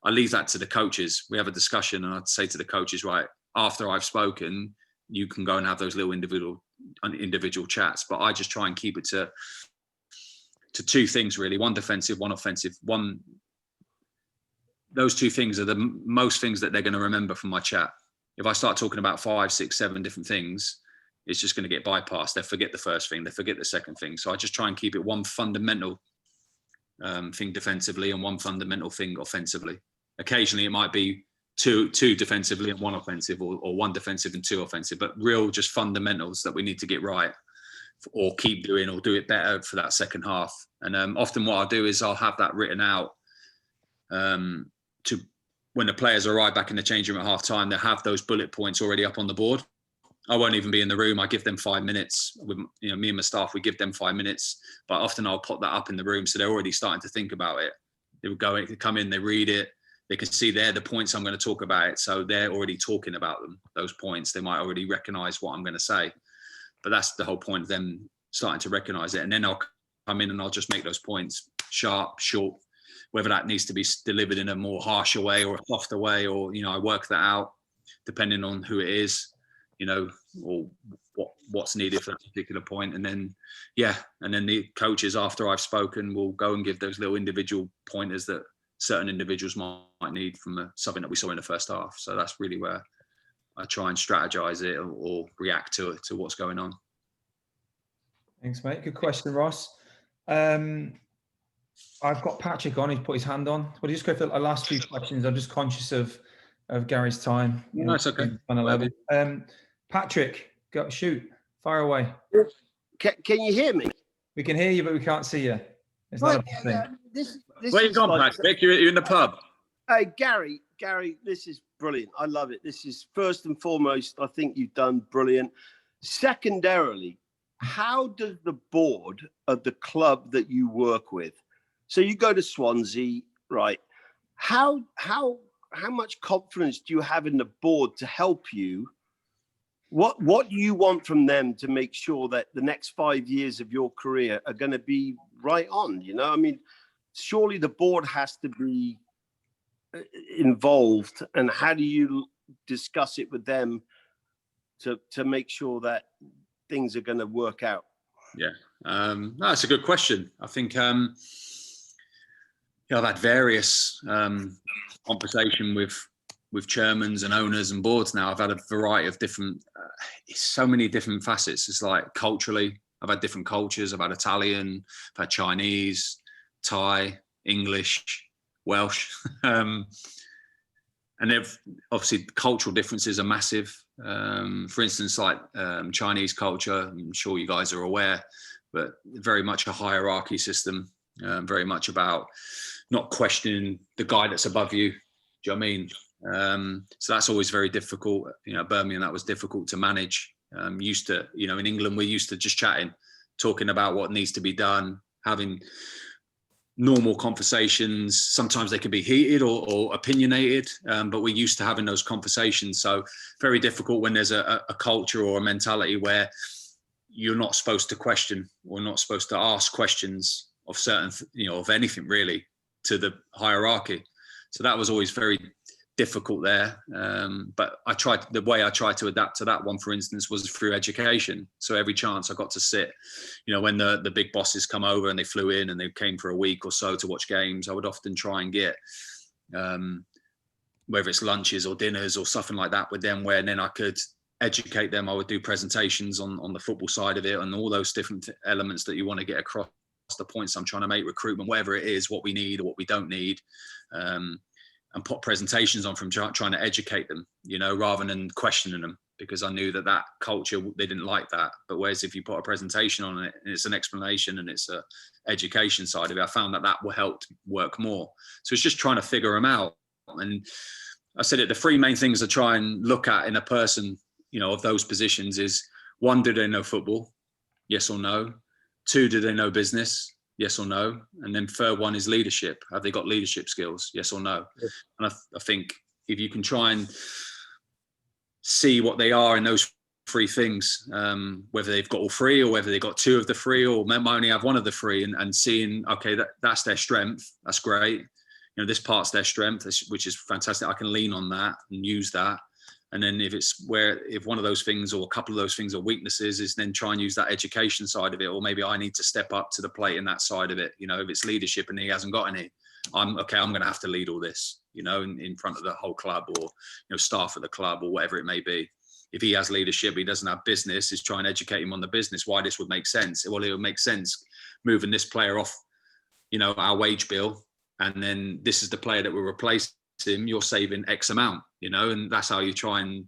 [SPEAKER 1] I leave that to the coaches. We have a discussion, and I'd say to the coaches, right, after I've spoken, you can go and have those little individual chats. But I just try and keep it to 2 things, really. One defensive, one offensive. Those 2 things are the most things that they're going to remember from my chat. If I start talking about 5, 6, 7 different things, it's just going to get bypassed. They forget the first thing, they forget the second thing. So I just try and keep it one fundamental thing defensively and one fundamental thing offensively. Occasionally it might be two defensively and one offensive, or one defensive and two offensive, but real just fundamentals that we need to get right, or keep doing, or do it better for that second half. And often what I'll do is I'll have that written out to when the players arrive back in the changing room at half time, they have those bullet points already up on the board. I won't even be in the room. I give them 5 minutes. With, you know, me and my staff, we give them 5 minutes. But often I'll put that up in the room, so they're already starting to think about it. They would go, they come in, they read it. They can see they're the points I'm going to talk about it. So they're already talking about them, those points. They might already recognise what I'm going to say. But that's the whole point of them starting to recognise it. And then I'll come in and I'll just make those points sharp, short, whether that needs to be delivered in a more harsher way or a softer way, or, you know, I work that out depending on who it is, you know, or what's needed for that particular point. And then, yeah, and then the coaches, after I've spoken, will go and give those little individual pointers that certain individuals might need from something that we saw in the first half. So that's really where I try and strategize it or react to what's going on. Thanks,
[SPEAKER 2] mate. Good question, Ross. I've got Patrick on. He's put his hand on. Well, just go for the last few questions. I'm just conscious of Gary's time.
[SPEAKER 1] No, it's okay.
[SPEAKER 2] Patrick, go shoot. Fire away.
[SPEAKER 7] Can you hear me?
[SPEAKER 2] We can hear you, but we can't see you. It's not a bad thing.
[SPEAKER 7] This
[SPEAKER 1] Where you gone, Patrick? You're in the pub.
[SPEAKER 7] Hey, Gary, this is brilliant. I love it. This is first and foremost, I think you've done brilliant. Secondarily, how does the board of the club that you work with, so you go to Swansea, right? How much confidence do you have in the board to help you? What do you want from them to make sure that the next 5 years of your career are going to be right on? You know, I mean, surely the board has to be involved, and how do you discuss it with them to make sure that things are going to work out?
[SPEAKER 1] Yeah, that's a good question. I think I've had various conversation with chairmans and owners and boards now. I've had a variety of different, so many different facets. It's like culturally, I've had different cultures. I've had Italian, I've had Chinese, Thai, English, Welsh. And they've obviously cultural differences are massive. For instance, like Chinese culture, I'm sure you guys are aware, but very much a hierarchy system, very much about not questioning the guy that's above you. Do you know what I mean? So that's always very difficult. You know, Birmingham, that was difficult to manage. Used to, you know, in England, we're used to just chatting, talking about what needs to be done, having normal conversations. Sometimes they can be heated or opinionated, but we're used to having those conversations. So very difficult when there's a culture or a mentality where you're not supposed to question or not supposed to ask questions of certain, you know, of anything really, to the hierarchy. So that was always very difficult there. But the way I tried to adapt to that one, for instance, was through education. So every chance I got to sit, you know, when the big bosses come over and they flew in and they came for a week or so to watch games, I would often try and get, whether it's lunches or dinners or something like that with them, where then I could educate them. I would do presentations on the football side of it and all those different elements that you want to get across, the points I'm trying to make, recruitment, whatever it is, what we need or what we don't need, and put presentations on from trying to educate them, you know, rather than questioning them, because I knew that culture, they didn't like that. But whereas if you put a presentation on it and it's an explanation and it's a education side of it, I found that will help work more. So it's just trying to figure them out. And I said it, the three main things I try and look at in a person, you know, of those positions is, one, do they know football? Yes or no? Two, do they know business? Yes or no? And then third one is leadership. Have they got leadership skills? Yes or no? Yes. And I think if you can try and see what they are in those three things, whether they've got all three or whether they've got two of the three or might only have one of the three, and seeing, okay, that's their strength. That's great. You know, this part's their strength, which is fantastic. I can lean on that and use that. And then if one of those things or a couple of those things are weaknesses, is then try and use that education side of it. Or maybe I need to step up to the plate in that side of it. You know, if it's leadership and he hasn't got any, I'm going to have to lead all this, you know, in front of the whole club or, you know, staff at the club or whatever it may be. if he has leadership, he doesn't have business, is try and educate him on the business, why this would make sense. Well, it would make sense moving this player off, our wage bill, and then this is the player that will replace him. You're saving X amount, and that's how you try and,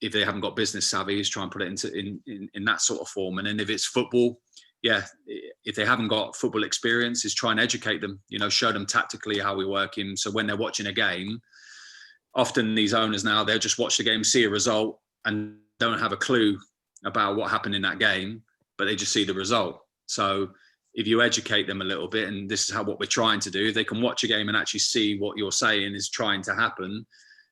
[SPEAKER 1] if they haven't got business savvy, is try and put it in that sort of form. And then if it's football, if they haven't got football experience, is try and educate them, show them tactically how we work in. So when they're watching a game, often these owners now, they'll just watch the game, see a result, and don't have a clue about what happened in that game, but they just see the result. So if you educate them a little bit, and this is what we're trying to do, they can watch a game and actually see what you're saying is trying to happen.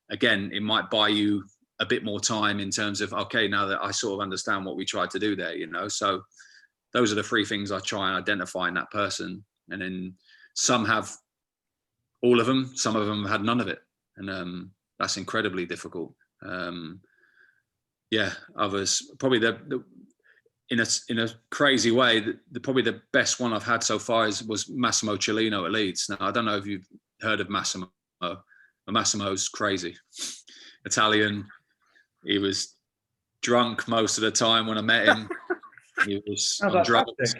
[SPEAKER 1] Again, it might buy you a bit more time in terms of, okay, now that I sort of understand what we tried to do there, So those are the 3 things I try and identify in that person. And then some have all of them, some of them had none of it. And that's incredibly difficult. Others probably in a crazy way. Probably the best one I've had so far was Massimo Cellino at Leeds. Now I don't know if you've heard of Massimo. But Massimo's crazy, Italian. He was drunk most of the time when I met him. He was on drugs.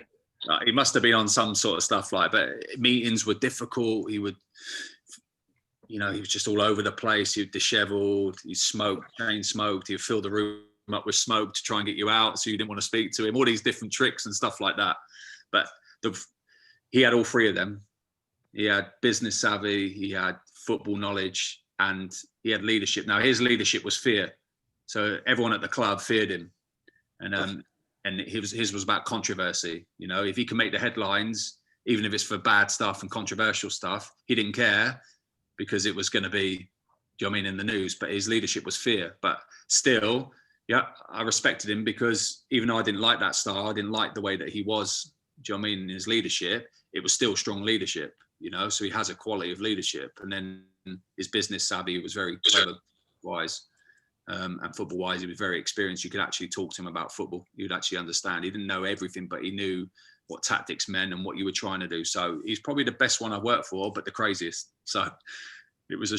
[SPEAKER 1] He must have been on some sort of stuff but meetings were difficult. He would. He was just all over the place. He was disheveled. He smoked, chain smoked. He'd fill the room up with smoke to try and get you out, so you didn't want to speak to him. All these different tricks and stuff like that. But he had all 3 of them. He had business savvy, he had football knowledge, and he had leadership. Now his leadership was fear, so everyone at the club feared him, and his was about controversy. If he can make the headlines, even if it's for bad stuff and controversial stuff, he didn't care. Because it was going to be, in the news, but his leadership was fear. But still, I respected him because even though I didn't like that style, I didn't like the way that he was, in his leadership, it was still strong leadership, so he has a quality of leadership. And then his business savvy was very clever wise, and football wise, he was very experienced. You could actually talk to him about football. You'd actually understand. He didn't know everything, but he knew what tactics meant and what you were trying to do. So he's probably the best one I worked for, but the craziest. So it was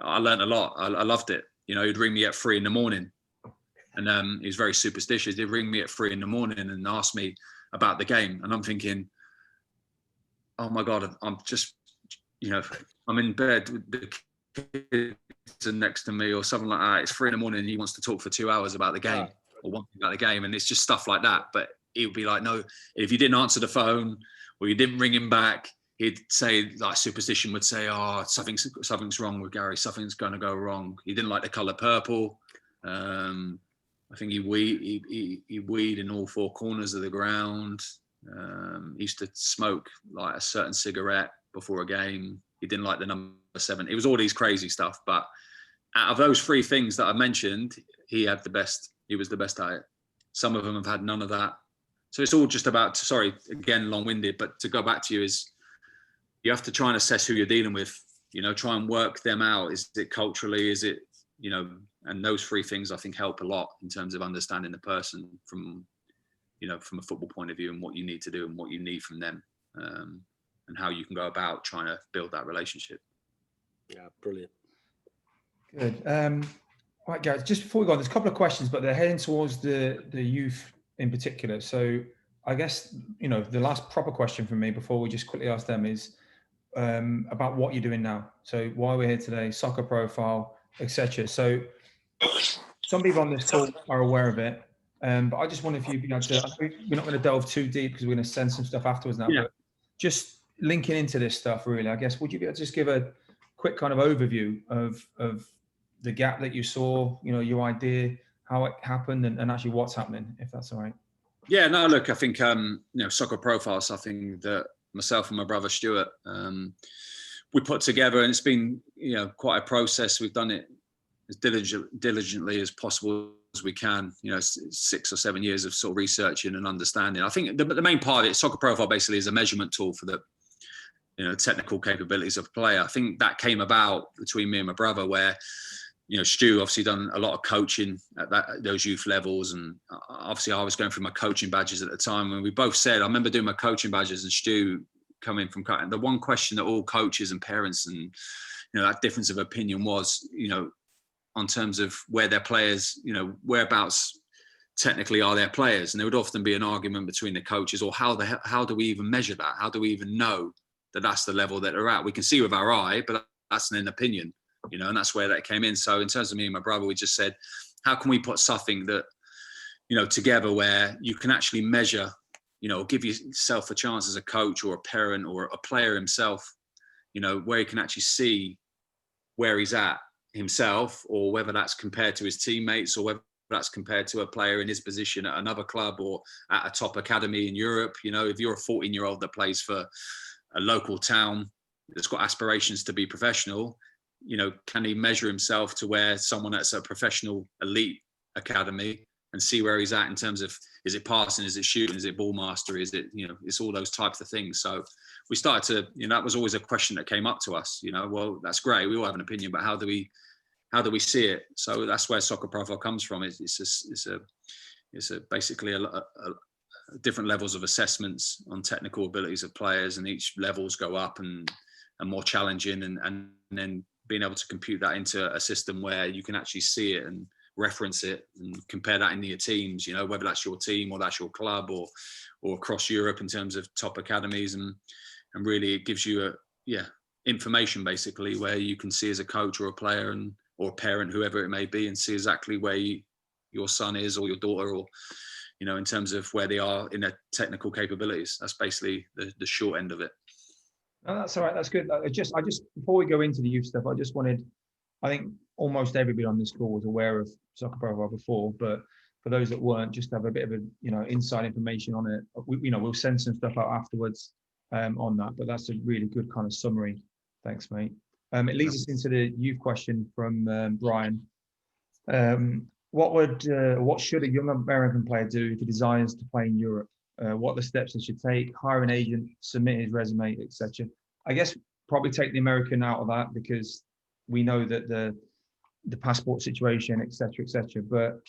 [SPEAKER 1] I learned a lot. I loved it. He'd ring me at 3 a.m. and he was very superstitious. He'd ring me at 3 a.m. and ask me about the game. And I'm thinking, oh my God, I'm just, I'm in bed with the kids next to me or something like that. It's 3 a.m. and he wants to talk for 2 hours about the game or one thing about the game. And it's just stuff like that. But he would be like, no, if you didn't answer the phone or you didn't ring him back, he'd say, like superstition would say, oh, something's wrong with Garry. Something's going to go wrong. He didn't like the colour purple. I think he weed in all 4 corners of the ground. He used to smoke like a certain cigarette before a game. He didn't like the number 7. It was all these crazy stuff. But out of those 3 things that I mentioned, he had the best. He was the best at it. Some of them have had none of that. So it's all just about, sorry, again, long-winded, but to go back to you is you have to try and assess who you're dealing with, try and work them out. Is it culturally? Is it, and those 3 things I think help a lot in terms of understanding the person from a football point of view and what you need to do and what you need from them, and how you can go about trying to build that relationship.
[SPEAKER 7] Yeah, brilliant.
[SPEAKER 2] Good. Right, guys, just before we go on, there's a couple of questions, but they're heading towards the youth in particular. So I guess, the last proper question from me before we just quickly ask them is about what you're doing now. So why we're here today, soccer profile, etc. So some people on this call are aware of it, but I just wonder if you'd be able to, we're not going to delve too deep because we're going to send some stuff afterwards now, but just linking into this stuff really, I guess, would you be able to just give a quick kind of overview of the gap that you saw, your idea, how it happened and actually what's happening, if that's all right?
[SPEAKER 1] Yeah, no, look, I think, soccer profile is something that myself and my brother Stuart, we put together, and it's been, quite a process. We've done it as diligently as possible as we can, 6 or 7 years of sort of researching and understanding. I think the main part of it, soccer profile basically is a measurement tool for the, technical capabilities of a player. I think that came about between me and my brother where, Stu obviously done a lot of coaching at those youth levels. And obviously I was going through my coaching badges at the time. And we both said, I remember doing my coaching badges and Stu coming from, the one question that all coaches and parents and, that difference of opinion was, on terms of where their players, you know, whereabouts technically are their players. And there would often be an argument between the coaches, or how do we even measure that? How do we even know that that's the level that they're at? We can see with our eye, but that's an opinion, you know, and that's where that came in. So in terms of me and my brother, we just said, how can we put something that, you know, together where you can actually measure, you know, give yourself a chance as a coach or a parent or a player himself, you know, where he can actually see where he's at himself, or whether that's compared to his teammates, or whether that's compared to a player in his position at another club or at a top academy in Europe. You know, if you're a 14-year-old that plays for a local town that's got aspirations to be professional, you know, can he measure himself to where someone that's a professional elite academy, and see where he's at in terms of, is it passing, is it shooting, is it ball mastery, is it, you know, it's all those types of things. So we started to, you know, that was always a question that came up to us, you know, well, that's great, we all have an opinion, but how do we see it? So that's where Soccer Profile comes from. It's basically a different levels of assessments on technical abilities of players, and each levels go up and more challenging, and then being able to compute that into a system where you can actually see it and reference it and compare that in your teams, you know, whether that's your team or that's your club or across Europe in terms of top academies, and really it gives you information basically where you can see as a coach or a player or a parent, whoever it may be, and see exactly where your son is or your daughter, or, you know, in terms of where they are in their technical capabilities. That's basically the short end of it.
[SPEAKER 2] No, that's all right. That's good. I just before we go into the youth stuff, I think almost everybody on this call was aware of Soccer Profile before, but for those that weren't, just to have a bit of a, you know, inside information on it. We'll send some stuff out afterwards on that, but that's a really good kind of summary. Thanks, mate. It leads us into the youth question from Brian. What should a young American player do if he desires to play in Europe? What are the steps they should take? Hire an agent, submit his resume, etc. I guess probably take the American out of that, because we know that the passport situation, etc., etc. But,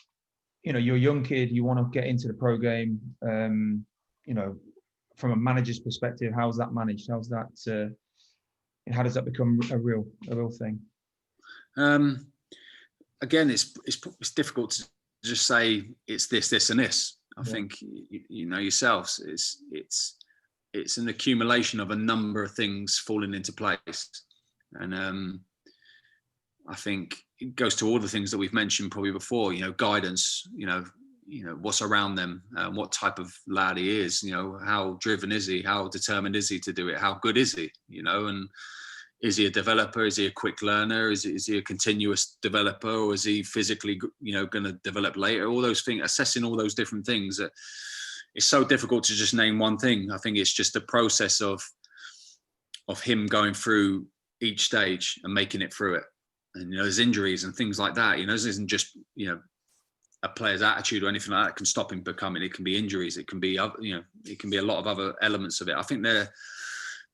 [SPEAKER 2] you know, you're a young kid, you want to get into the pro game. You know, from a manager's perspective, how's that managed? How's that? How does that become a real thing? Again, it's difficult to just say it's this, and this. I think you know yourselves. It's an accumulation of a number of things falling into place, and I think it goes to all the things that we've mentioned probably before. You know, guidance. You know what's around them, what type of lad he is. You know, how driven is he? How determined is he to do it? How good is he? You know, and is he a developer? Is he a quick learner? Is he a continuous developer, or is he physically, you know, going to develop later? All those things, assessing all those different things. That it's so difficult to just name one thing. I think it's just a process of him going through each stage and making it through it. And, you know, there's injuries and things like that. You know, this isn't just, you know, a player's attitude or anything like that can stop him becoming. It can be injuries. It can be, you know, it can be a lot of other elements of it. I think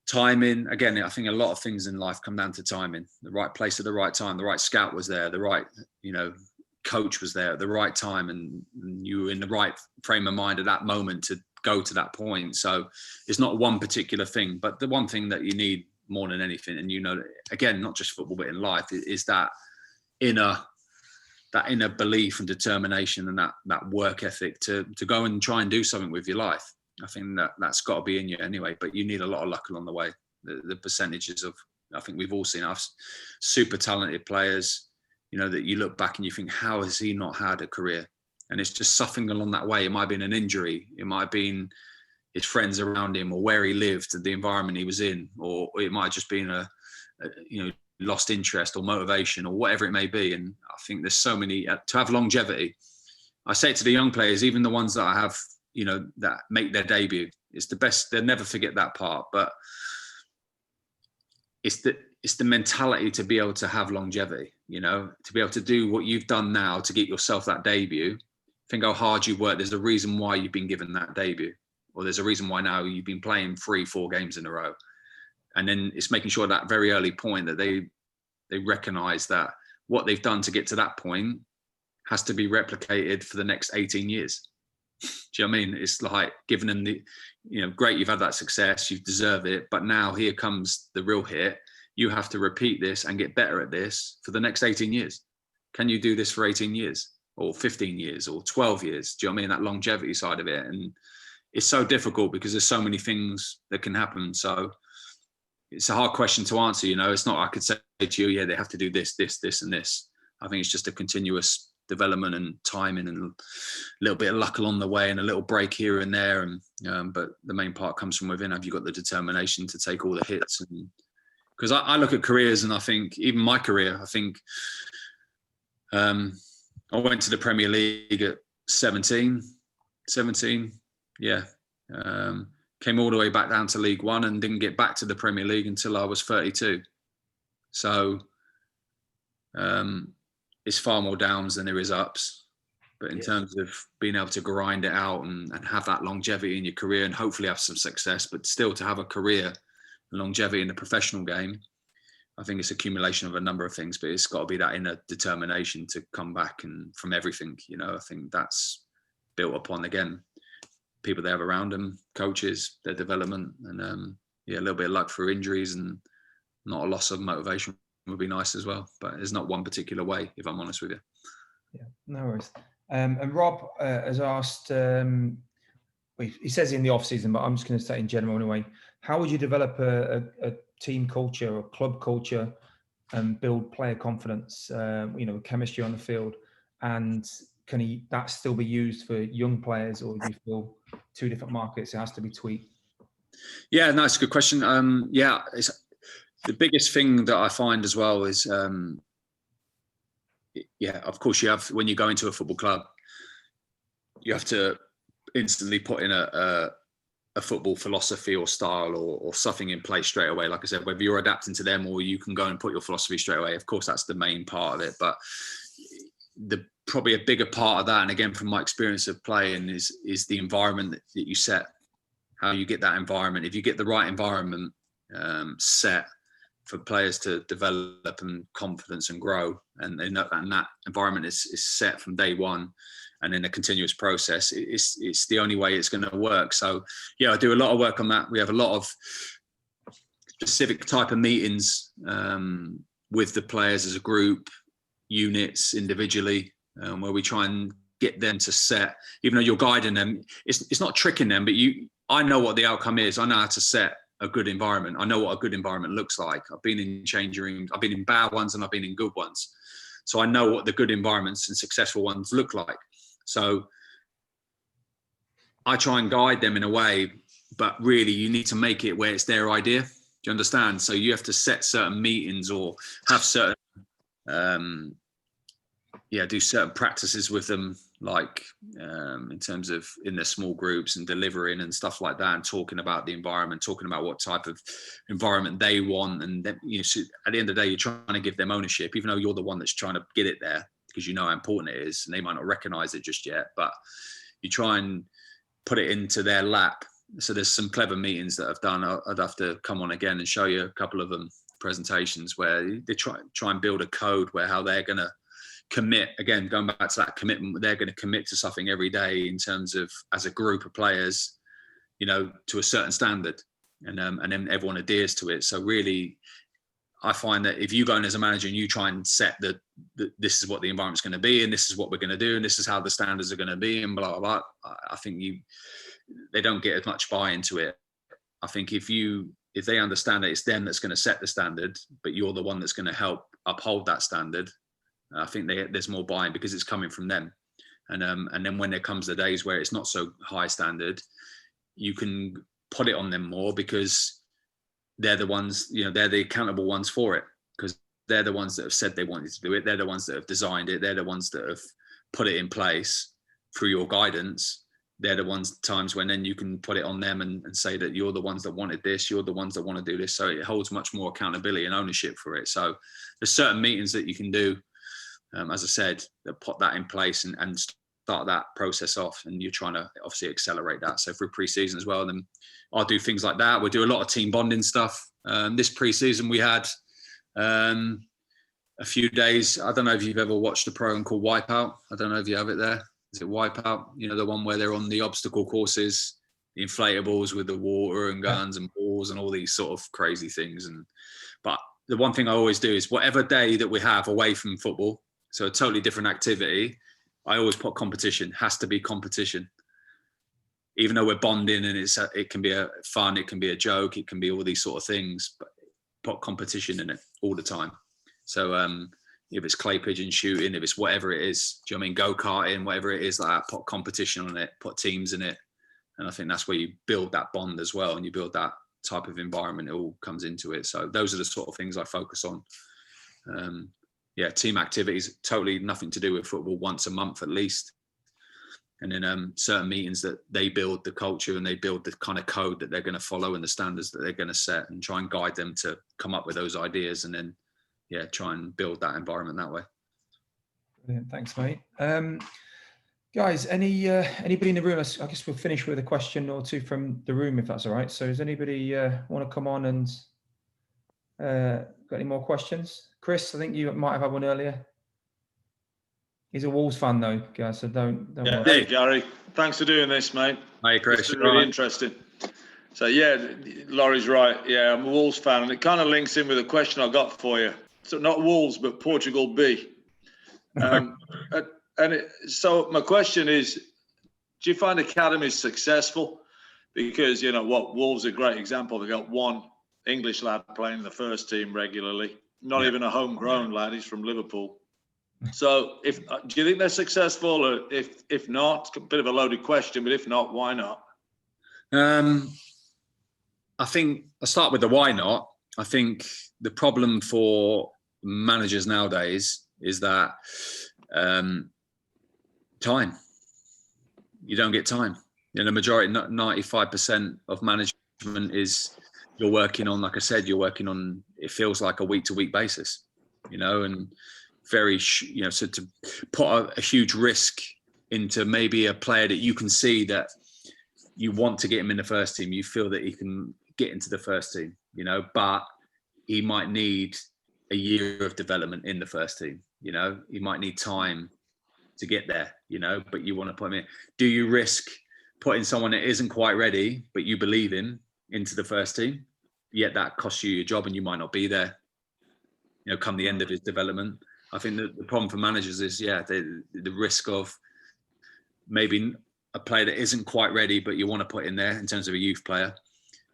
[SPEAKER 2] timing, again, I think a lot of things in life come down to timing. The right place at the right time. The right scout was there. The right, you know, coach was there at the right time, and you were in the right frame of mind at that moment to go to that point. So it's not one particular thing, but the one thing that you need more than anything, and you know, again, not just football, but in life, is that inner belief and determination, and that work ethic to go and try and do something with your life. I think that's got to be in you anyway, but you need a lot of luck along the way. The percentages of, I think we've all seen us super talented players, you know, that you look back and you think, how has he not had a career? And it's just something along that way. It might have been an injury. It might have been his friends around him, or where he lived, the environment he was in, or it might have just been a you know, lost interest or motivation or whatever it may be. And I think there's so many, to have longevity. I say to the young players, even the ones that I have, you know, that make their debut, it's the best. They'll never forget that part, but it's the mentality to be able to have longevity, you know, to be able to do what you've done now to get yourself that debut. Think how hard you work. There's a reason why you've been given that debut, or there's a reason why now you've been playing 3-4 games in a row. And then it's making sure that very early point that they recognize that what they've done to get to that point has to be replicated for the next 18 years. Do you know what I mean? It's like giving them the, you know, great, you've had that success, you deserve it, but now here comes the real hit. You have to repeat this and get better at this for the next 18 years.
[SPEAKER 1] Can you do this for 18 years or 15 years or 12 years? Do you know what I mean? That longevity side of it. And it's so difficult because there's so many things that can happen. So it's a hard question to answer. You know, it's not, I could say to you, yeah, they have to do this, this, this, and this. I think it's just a continuous development and timing and a little bit of luck along the way and a little break here and there. And but the main part comes from within. Have you got the determination to take all the hits? And because I look at careers and I think, even my career, I think I went to the Premier League at 17, yeah. Came all the way back down to League One and didn't get back to the Premier League until I was 32. So it's far more downs than there is ups. But in terms of being able to grind it out and have that longevity in your career and hopefully have some success, but still to have a career longevity in the professional game, I think it's accumulation of a number of things, but it's got to be that inner determination to come back and from everything, you know. I think that's built upon, again, people they have around them, coaches, their development, and a little bit of luck through injuries and not a loss of motivation would be nice as well. But there's not one particular way, if I'm honest with you.
[SPEAKER 2] Yeah, no worries. And Rob has asked, he says in the off season, but I'm just going to say in general anyway, how would you develop a team culture or club culture and build player confidence, chemistry on the field? And can that still be used for young players, or do you feel two different markets, it has to be tweaked?
[SPEAKER 1] Yeah, no, it's a good question. It's the biggest thing that I find as well is, of course you have, when you go into a football club, you have to instantly put in a football philosophy or style or something in place straight away. Like I said, whether you're adapting to them or you can go and put your philosophy straight away, of course, that's the main part of it. But probably a bigger part of that, and again, from my experience of playing, is the environment that you set, how you get that environment. If you get the right environment set for players to develop and confidence and grow, and that environment is set from day one, and in a continuous process, it's the only way it's going to work. So yeah, I do a lot of work on that. We have a lot of specific type of meetings with the players as a group, units, individually, where we try and get them to set, even though you're guiding them, it's not tricking them, but I know what the outcome is. I know how to set a good environment. I know what a good environment looks like. I've been in changing rooms, I've been in bad ones and I've been in good ones. So I know what the good environments and successful ones look like. So I try and guide them in a way, but really you need to make it where it's their idea. Do you understand? So you have to set certain meetings or have certain, do certain practices with them, like in terms of in their small groups and delivering and stuff like that, and talking about the environment, talking about what type of environment they want. And then, so at the end of the day, you're trying to give them ownership, even though you're the one that's trying to get it there, because you know how important it is, and they might not recognize it just yet, but you try and put it into their lap. So there's some clever meetings that I've done. I'd have to come on again and show you a couple of them, presentations where they try and build a code where how they're going to commit, again, going back to that commitment, they're going to commit to something every day in terms of, as a group of players, to a certain standard, and then everyone adheres to it. So really, I find that if you go in as a manager and you try and set this is what the environment's going to be, and this is what we're going to do, and this is how the standards are going to be, and blah, blah, blah, I think they don't get as much buy into it. I think if they understand that it's them that's going to set the standard, but you're the one that's going to help uphold that standard, I think there's more buy-in because it's coming from them. And then when there comes the days where it's not so high standard, you can put it on them more because they're the ones, they're the accountable ones for it, because they're the ones that have said they wanted to do it. They're the ones that have designed it. They're the ones that have put it in place through your guidance. They're the ones times when then you can put it on them and say that you're the ones that wanted this, you're the ones that want to do this. So it holds much more accountability and ownership for it. So there's certain meetings that you can do, as I said, that put that in place and start that process off, and you're trying to obviously accelerate that. So through pre-season as well, then I'll do things like that. We do a lot of team bonding stuff. This pre-season we had a few days. I don't know if you've ever watched a program called Wipeout. I don't know if you have it there. Is it Wipeout? The one where they're on the obstacle courses, the inflatables with the water and guns and balls and all these sort of crazy things. But the one thing I always do is whatever day that we have away from football, So a totally different activity. I always put competition, has to be competition. Even though we're bonding and it can be a fun, it can be a joke, it can be all these sort of things, but put competition in it all the time. So if it's clay pigeon shooting, if it's whatever it is, do you know what I mean? Go-karting, whatever it is, like that, put competition on it, put teams in it. And I think that's where you build that bond as well, and you build that type of environment. It all comes into it. So those are the sort of things I focus on. Team activities, totally nothing to do with football, once a month at least. And then certain meetings that they build the culture and they build the kind of code that they're going to follow and the standards that they're going to set, and try and guide them to come up with those ideas, and then try and build that environment that way.
[SPEAKER 2] Brilliant. Thanks, mate. Guys, anybody in the room? I guess we'll finish with a question or two from the room, if that's all right. So does anybody want to come on and got any more questions? Chris, I think you might have had one earlier. He's a Wolves fan though, guys, so don't worry.
[SPEAKER 8] Hey, Gary. Thanks for doing this, mate.
[SPEAKER 1] Hi, Chris.
[SPEAKER 8] It's been really interesting. So, Laurie's right. Yeah, I'm a Wolves fan, and it kind of links in with a question I got for you. So not Wolves, but Portugal B. So my question is, do you find academies successful? Because, Wolves are a great example. They've got one English lad playing the first team regularly, not even a homegrown lad. He's from Liverpool. So do you think they're successful? Or if not, a bit of a loaded question, but if not, why not?
[SPEAKER 1] I think I'll start with the why not. I think the problem for managers nowadays is that time. You don't get time. The majority, 95% of management is you're working on, like I said, it feels like a week-to-week basis, and very, so to put a huge risk into maybe a player that you can see that you want to get him in the first team, you feel that he can get into the first team, but he might need a year of development in the first team, he might need time to get there, but you want to put him in. Do you risk putting someone that isn't quite ready, but you believe in, into the first team, yet that costs you your job and you might not be there, come the end of his development? I think the problem for managers is, the risk of maybe a player that isn't quite ready, but you want to put in there in terms of a youth player.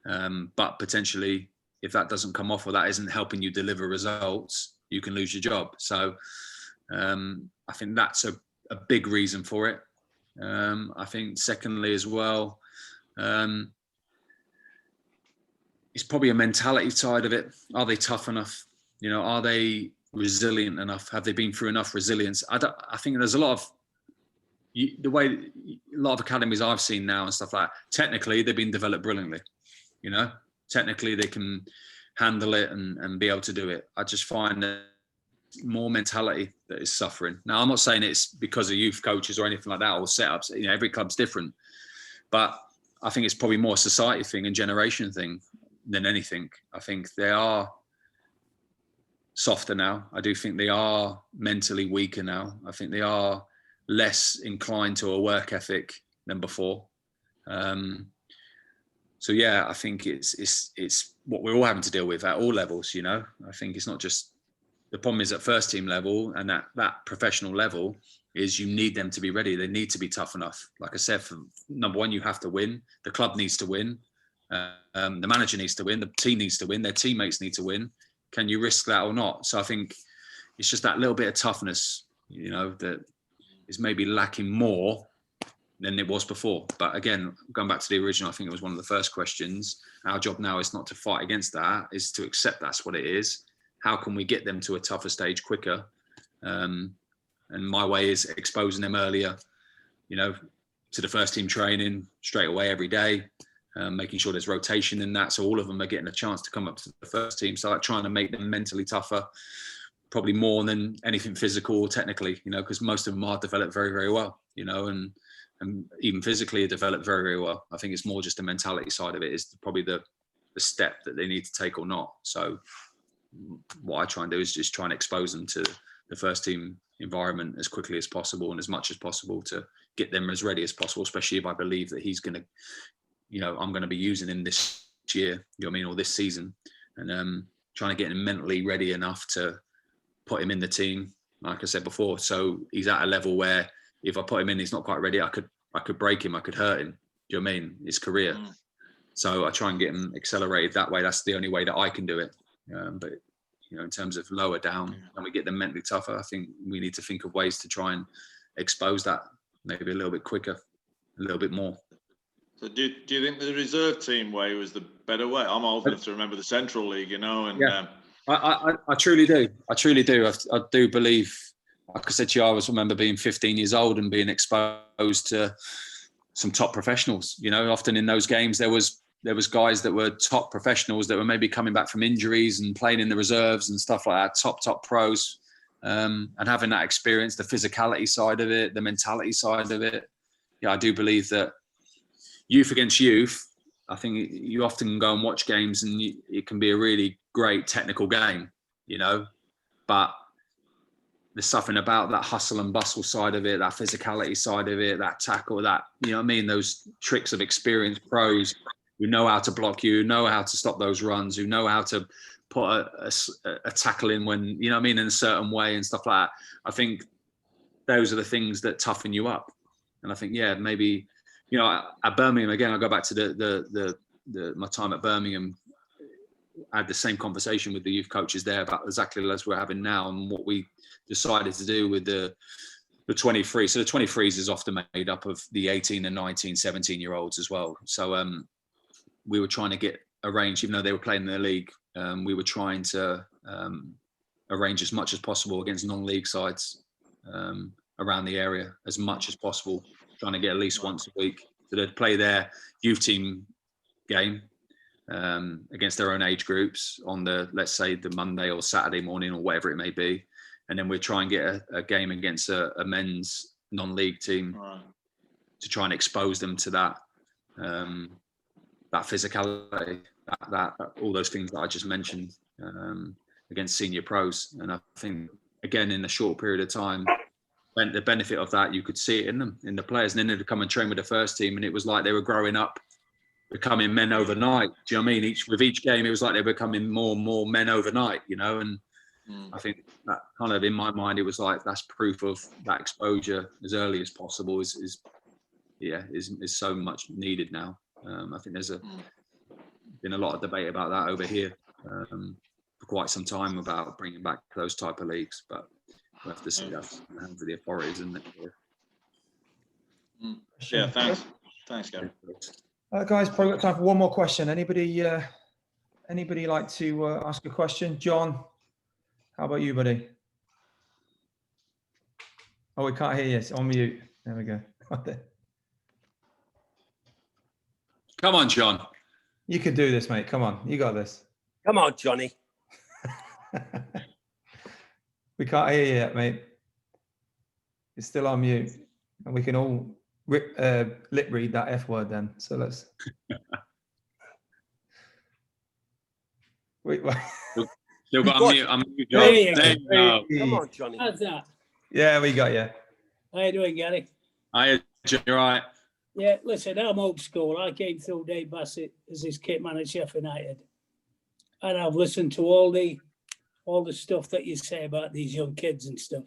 [SPEAKER 1] But potentially, if that doesn't come off or that isn't helping you deliver results, you can lose your job. So I think that's a big reason for it. I think secondly as well, it's probably a mentality side of it. Are they tough enough? Are they resilient enough? Have they been through enough resilience? I think there's a lot of academies I've seen now and stuff like that. Technically, they've been developed brilliantly. Technically they can handle it and be able to do it. I just find that more mentality that is suffering. Now, I'm not saying it's because of youth coaches or anything like that or setups. Every club's different, but I think it's probably more a society thing and generation thing than anything. I think they are softer now. I do think they are mentally weaker now. I think they are less inclined to a work ethic than before. So I think it's what we're all having to deal with at all levels. I think it's not just the problem is at first team level and that professional level is you need them to be ready. They need to be tough enough. Like I said, for number one, you have to win. The club needs to win. The manager needs to win. The team needs to win. Their teammates need to win. Can you risk that or not? So I think it's just that little bit of toughness, that is maybe lacking more than it was before. But again, going back to the original, I think it was one of the first questions. Our job now is not to fight against that, is to accept that's what it is. How can we get them to a tougher stage quicker? And my way is exposing them earlier, to the first team training straight away every day. Making sure there's rotation in that, so all of them are getting a chance to come up to the first team. So like trying to make them mentally tougher, probably more than anything physical or technically, because most of them are developed very, very well, and even physically are developed very, very well. I think it's more just the mentality side of it is probably the step that they need to take or not. So what I try and do is just try and expose them to the first team environment as quickly as possible and as much as possible to get them as ready as possible, especially if I believe that he's going to, I'm going to be using him this year, or this season, and trying to get him mentally ready enough to put him in the team like I said before. So he's at a level where if I put him in, he's not quite ready. I could break him. I could hurt him. Do you know what I mean? His career. So I try and get him accelerated that way. That's the only way that I can do it. But in terms of lower down, when we get them mentally tougher, I think we need to think of ways to try and expose that maybe a little bit quicker, a little bit more.
[SPEAKER 8] So do you think the reserve team way was the better way? I'm old enough to remember the Central League, and
[SPEAKER 1] yeah. I truly do. I truly do. I do believe, like I said to you, I remember being 15 years old and being exposed to some top professionals. Often in those games there was guys that were top professionals that were maybe coming back from injuries and playing in the reserves and stuff like that, top pros, and having that experience, the physicality side of it, the mentality side of it. Yeah, I do believe that youth against youth, I think you often go and watch games and it can be a really great technical game, but there's something about that hustle and bustle side of it, that physicality side of it, that tackle, that, those tricks of experienced pros who know how to block you, who know how to stop those runs, who know how to put a tackle in when, in a certain way and stuff like that. I think those are the things that toughen you up. And I think, maybe, at Birmingham, again, I go back to my time at Birmingham. I had the same conversation with the youth coaches there about exactly as we're having now and what we decided to do with the 23. So the 23s is often made up of the 18 and 19, 17-year-olds as well. So we were trying to get arranged, even though they were playing in the league, we were trying to arrange as much as possible against non-league sides around the area, as much as possible, trying to get at least once a week. So they'd play their youth team game against their own age groups on let's say the Monday or Saturday morning or whatever it may be. And then we'd try and get a game against a men's non-league team to try and expose them to that physicality, that all those things that I just mentioned against senior pros. And I think, again, in a short period of time, the benefit of that, you could see it in them, in the players. And then they'd come and train with the first team, and it was like they were growing up, becoming men overnight. Do you know what I mean? With each game, it was like they were becoming more and more men overnight, and I think that kind of, in my mind, it was like that's proof of that exposure as early as possible is so much needed now. I think there's been a lot of debate about that over here for quite some time about bringing back those type of leagues, but we have to see that in the hands of the authorities, isn't it?
[SPEAKER 8] Yeah, thanks, Gary.
[SPEAKER 2] Guys, probably got time for one more question. Anybody like to ask a question? John, how about you, buddy? Oh, we can't hear you. It's on mute. There we go.
[SPEAKER 1] Come on, John.
[SPEAKER 2] You can do this, mate. Come on. You got this.
[SPEAKER 9] Come on, Johnny.
[SPEAKER 2] We can't hear you yet, mate. It's still on mute. And we can all lip read that F word then. So let's... Wait.
[SPEAKER 1] Still got unmute. There you go.
[SPEAKER 9] Come on, Johnny.
[SPEAKER 10] How's that?
[SPEAKER 2] Yeah, we got you.
[SPEAKER 10] How you doing, Gary?
[SPEAKER 1] Hi, John. You're right.
[SPEAKER 10] Yeah, listen, I'm old school. I came through Dave Bassett as his kit man at Sheffield United. And I've listened to all the stuff that you say about these young kids and stuff.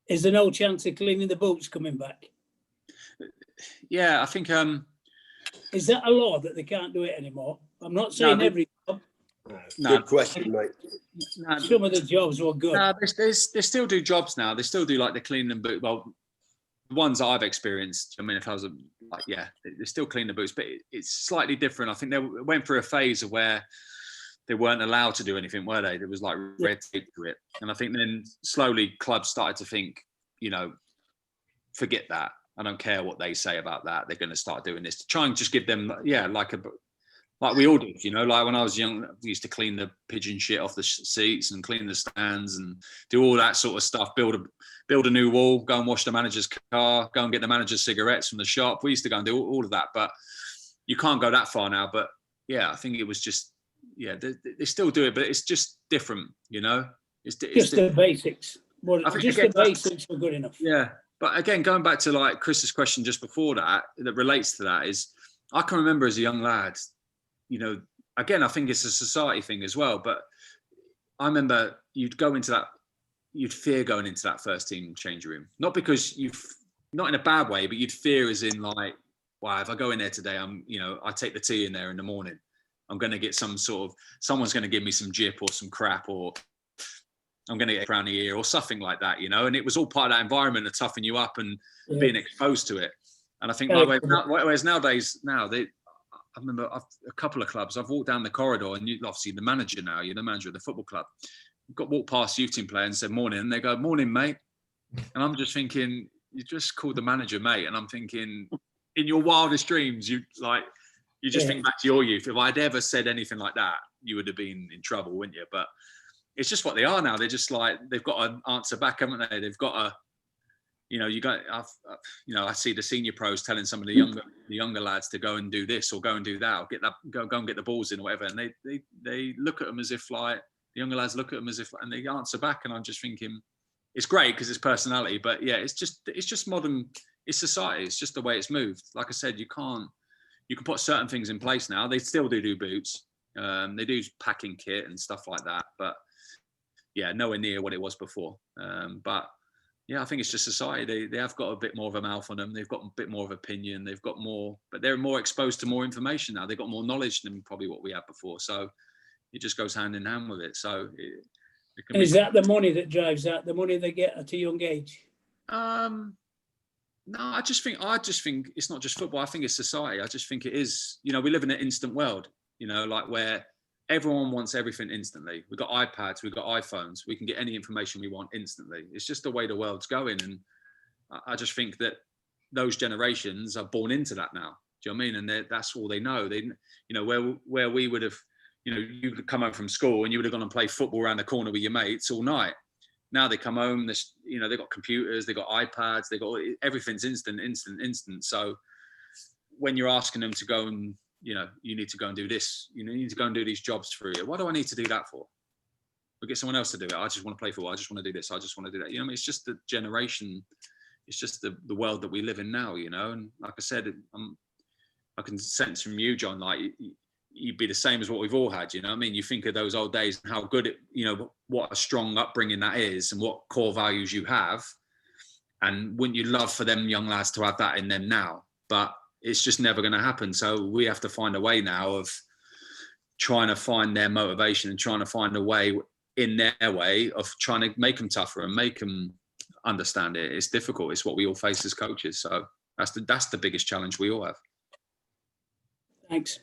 [SPEAKER 10] Is there no chance of cleaning the boots coming back?
[SPEAKER 1] Yeah, I think...
[SPEAKER 10] Is that a law that they can't do it anymore? I'm not saying every job.
[SPEAKER 9] Good question, mate.
[SPEAKER 10] Some of the jobs were good.
[SPEAKER 1] No, they still do jobs now. They still do like the cleaning and boot. Well, the ones that I've experienced, I mean, if I was they still clean the boots, but it's slightly different. I think they went through a phase of where they weren't allowed to do anything, were they? There was like red tape to it. And I think then slowly clubs started to think, forget that. I don't care what they say about that. They're going to start doing this to try and just give them, like we all did, like when I was young, we used to clean the pigeon shit off the seats and clean the stands and do all that sort of stuff, build a new wall, go and wash the manager's car, go and get the manager's cigarettes from the shop. We used to go and do all of that, but you can't go that far now. But yeah, I think it was just, they still do it, but it's just different, It's
[SPEAKER 10] just the basics. Well, just the basics were good enough.
[SPEAKER 1] Yeah. But again, going back to like Chris's question just before that relates to that is, I can remember as a young lad, again, I think it's a society thing as well, but I remember you'd go into that you'd fear going into that first team changing room. Not because not in a bad way, but you'd fear as in like, wow, if I go in there today, I take the tea in there in the morning, I'm going to get someone's going to give me some jip or some crap, or I'm going to get around the ear or something like that, and it was all part of that environment to toughen you up and being exposed to it. And I think whereas nowadays, I remember a couple of clubs, I've walked down the corridor and obviously the manager now, you're the manager of the football club. Got walked past youth team player and said morning, and they go, morning, mate. And I'm just thinking, you just called the manager mate. And I'm thinking, in your wildest dreams, you just think back to your youth. If I'd ever said anything like that, you would have been in trouble, wouldn't you? But it's just what they are now. They're just like, they've got to answer back, haven't they? They've got to, I see the senior pros telling some of the younger lads to go and do this or go and do that, or go and get the balls in or whatever. And they look at them as if like, the younger lads look at them as if, and they answer back. And I'm just thinking, it's great because it's personality, but yeah, it's just modern, it's society. It's just the way it's moved. Like I said, you can put certain things in place now. They still do boots. They do packing kit and stuff like that, but yeah, nowhere near what it was before. But yeah, I think it's just society. They have got a bit more of a mouth on them. They've got a bit more of opinion. They've got more, but they're more exposed to more information now. They've got more knowledge than probably what we had before. So it just goes hand in hand with it. So
[SPEAKER 10] and is that the money that drives that? The money they get at a young age?
[SPEAKER 1] No, I just think it's not just football. I think it's society. I just think it is. We live in an instant world. Like where everyone wants everything instantly. We've got iPads, we've got iPhones. We can get any information we want instantly. It's just the way the world's going, and I just think that those generations are born into that now. Do you know what I mean? And that's all they know. They, where we would have. You could come home from school and you would have gone and played football around the corner with your mates all night. Now they come home, they've got computers, they've got iPads, everything's instant. So when you're asking them to go and, you need to go and do this, you need to go and do these jobs for you. What do I need to do that for? We'll get someone else to do it. I just want to play football. I just want to do this. I just want to do that. It's just the generation. It's just the world that we live in now, And like I said, I can sense from you, John, like, you'd be the same as what we've all had, You think of those old days and how good what a strong upbringing that is and what core values you have. And wouldn't you love for them young lads to have that in them now? But it's just never going to happen. So we have to find a way now of trying to find their motivation and trying to find a way in their way of trying to make them tougher and make them understand it. It's difficult. It's what we all face as coaches. So that's the biggest challenge we all have.
[SPEAKER 10] Thanks.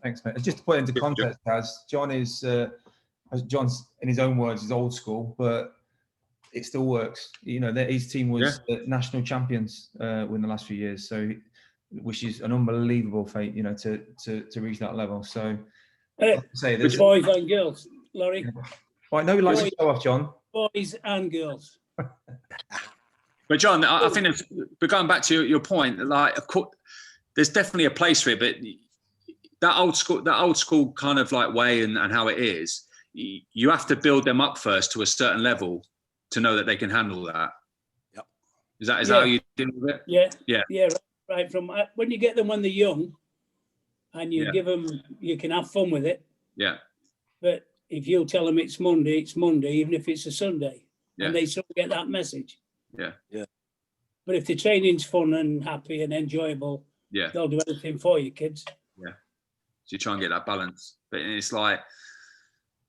[SPEAKER 2] Thanks, mate. Just to put it into context, John's in his own words, is old school, but it still works. His team was national champions in the last few years, so which is an unbelievable fate, to reach that level. So, there's
[SPEAKER 10] boys and girls, Laurie.
[SPEAKER 2] I know you like to show off, John.
[SPEAKER 10] Boys and girls.
[SPEAKER 1] But John, I think, but going back to your point, like, of course, there's definitely a place for it, but that old school kind of like way and how it is, you have to build them up first to a certain level to know that they can handle that.
[SPEAKER 9] Yep.
[SPEAKER 1] Is that how you deal with it?
[SPEAKER 10] Yeah. Right. From when you get them when they're young, and you give them, you can have fun with it.
[SPEAKER 1] Yeah.
[SPEAKER 10] But if you tell them it's Monday, even if it's a Sunday, and they still get that message.
[SPEAKER 1] Yeah.
[SPEAKER 9] Yeah.
[SPEAKER 10] But if the training's fun and happy and enjoyable, they'll do anything for you, kids.
[SPEAKER 1] Yeah. So you try and get that balance, but it's like,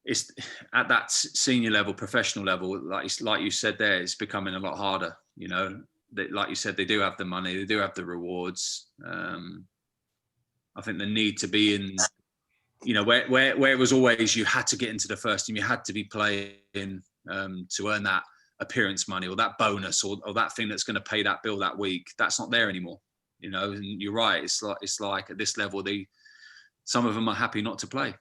[SPEAKER 1] it's at that senior level, professional level, like you said there, it's becoming a lot harder. Like you said, they do have the money, they do have the rewards. I think the need to be in, where it was always you had to get into the first team, you had to be playing to earn that appearance money or that bonus or that thing that's going to pay that bill that week. That's not there anymore. And you're right. It's like at this level, some of them are happy not to play.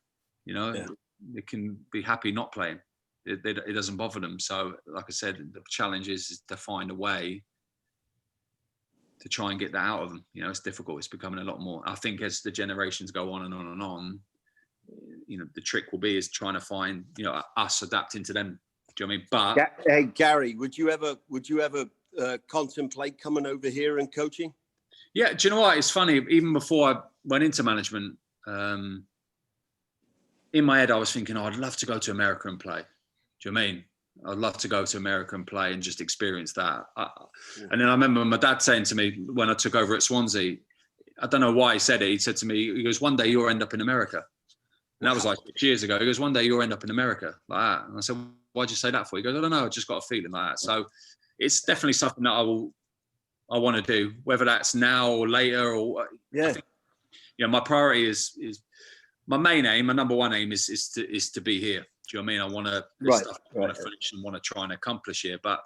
[SPEAKER 1] They can be happy not playing. It doesn't bother them. So, like I said, the challenge is to find a way to try and get that out of them. It's difficult. It's becoming a lot more. I think as the generations go on and on and on, the trick will be is trying to find, us adapting to them. Do you know what I mean? But
[SPEAKER 9] hey, Garry, would you ever contemplate coming over here and coaching?
[SPEAKER 1] Yeah. Do you know what? It's funny. Even before I went into management, in my head, I was thinking, I'd love to go to America and play. Do you know what I mean? I'd love to go to America and play and just experience that. And then I remember my dad saying to me when I took over at Swansea, I don't know why he said it. He said to me, he goes, one day you'll end up in America. And that was like 6 years ago. He goes, one day you'll end up in America like that. And I said, why'd you say that for? He goes, I don't know. I just got a feeling like that. So it's definitely something that I want to do, whether that's now or later. Or I think, my priority is my main aim. My number one aim is to be here. Do you know what I mean? I want to want to finish and want to try and accomplish here. But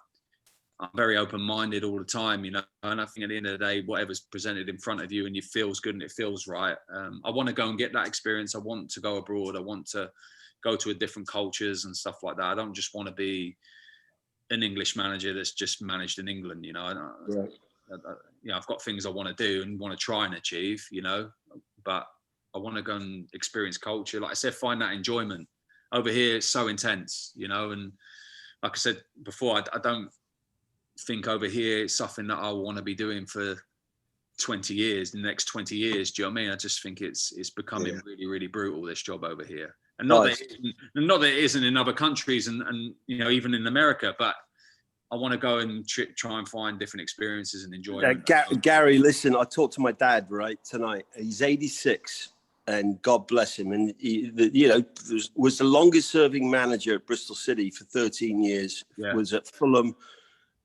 [SPEAKER 1] I'm very open-minded all the time, and I think at the end of the day, whatever's presented in front of you and it feels good and it feels right, I want to go and get that experience. I want to go abroad. I want to go to different cultures and stuff like that. I don't just want to be an English manager that's just managed in England, I've got things I want to do and want to try and achieve, but I want to go and experience culture. Like I said, find that enjoyment. Over here, it's so intense, and like I said before, I don't think over here it's something that I want to be doing for 20 years, the next 20 years. Do you know what I mean? I just think it's becoming really, really brutal, this job over here. And not that it isn't in other countries and even in America, but I want to go and try and find different experiences and enjoyment.
[SPEAKER 9] Garry, listen, I talked to my dad tonight. He's 86. And God bless him. And he, was the longest serving manager at Bristol City for 13 years. Yeah. Was at Fulham,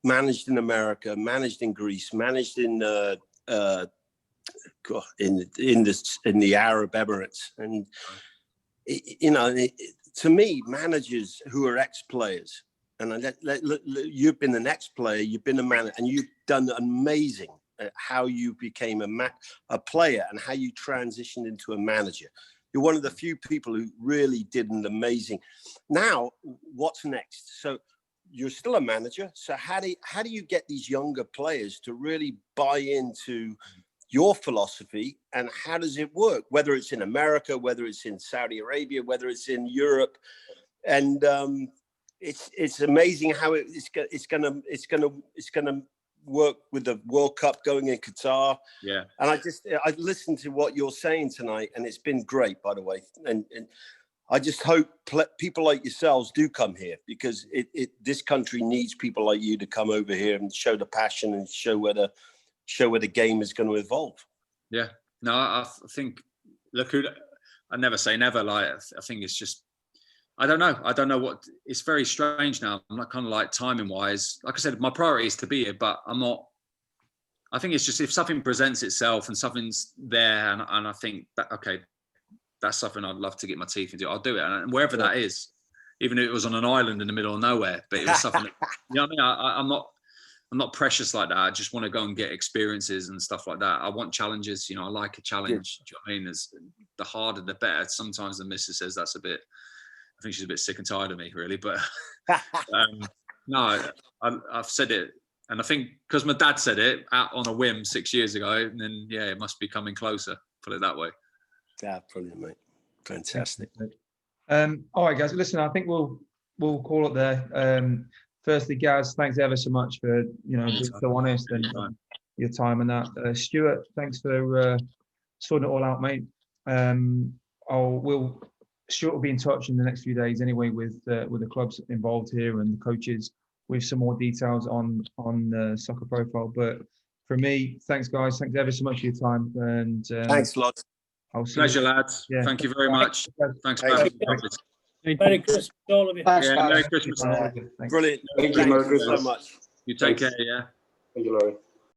[SPEAKER 9] managed in America, managed in Greece, managed in the Arab Emirates. And to me, managers who are ex-players, and you've been an ex-player, you've been a manager, and you've done amazing. How you became a player and how you transitioned into a manager. You're one of the few people who really did an amazing. Now, what's next? So you're still a manager. So how do you get these younger players to really buy into your philosophy, and how does it work? Whether it's in America, whether it's in Saudi Arabia, whether it's in Europe, and it's amazing how it's gonna work with the World Cup going in Qatar.
[SPEAKER 1] Yeah.
[SPEAKER 9] And I listened to what you're saying tonight, and it's been great, by the way. And I just hope people like yourselves do come here, because this country needs people like you to come over here and show the passion and show where the game is going to evolve.
[SPEAKER 1] Yeah. No, I think, I never say never. Like, I think it's just, I don't know what, it's very strange now. I'm not kind of like timing wise. Like I said, my priority is to be here, but I think it's just, if something presents itself and something's there and I think that, okay, that's something I'd love to get my teeth into, I'll do it. And wherever that is, even if it was on an island in the middle of nowhere, but it was something, that, you know what I mean? I'm not precious like that. I just want to go and get experiences and stuff like that. I want challenges, I like a challenge. Do you know what I mean? The harder, the better. Sometimes the missus says that's a bit, I think she's a bit sick and tired of me, really. But no, I've said it. And I think because my dad said it out on a whim 6 years ago, and then, it must be coming closer, put it that way.
[SPEAKER 9] Yeah, brilliant, mate. Fantastic.
[SPEAKER 2] All right, guys. Listen, I think we'll call it there. Firstly, Gaz, thanks ever so much for, being so honest and your time and that. Stuart, thanks for sorting it all out, mate. Stuart will be in touch in the next few days anyway with the clubs involved here and the coaches with some more details on the soccer profile. But for me, thanks guys. Thanks ever so much for your time. And
[SPEAKER 9] thanks a lot.
[SPEAKER 1] Pleasure, lads. Yeah. Thank you very much. Thanks for having me.
[SPEAKER 10] Merry Christmas, all of you.
[SPEAKER 1] Thanks, Merry Christmas.
[SPEAKER 9] Brilliant.
[SPEAKER 7] Thank you so much.
[SPEAKER 1] You take care, yeah.
[SPEAKER 7] Thank you, Laurie.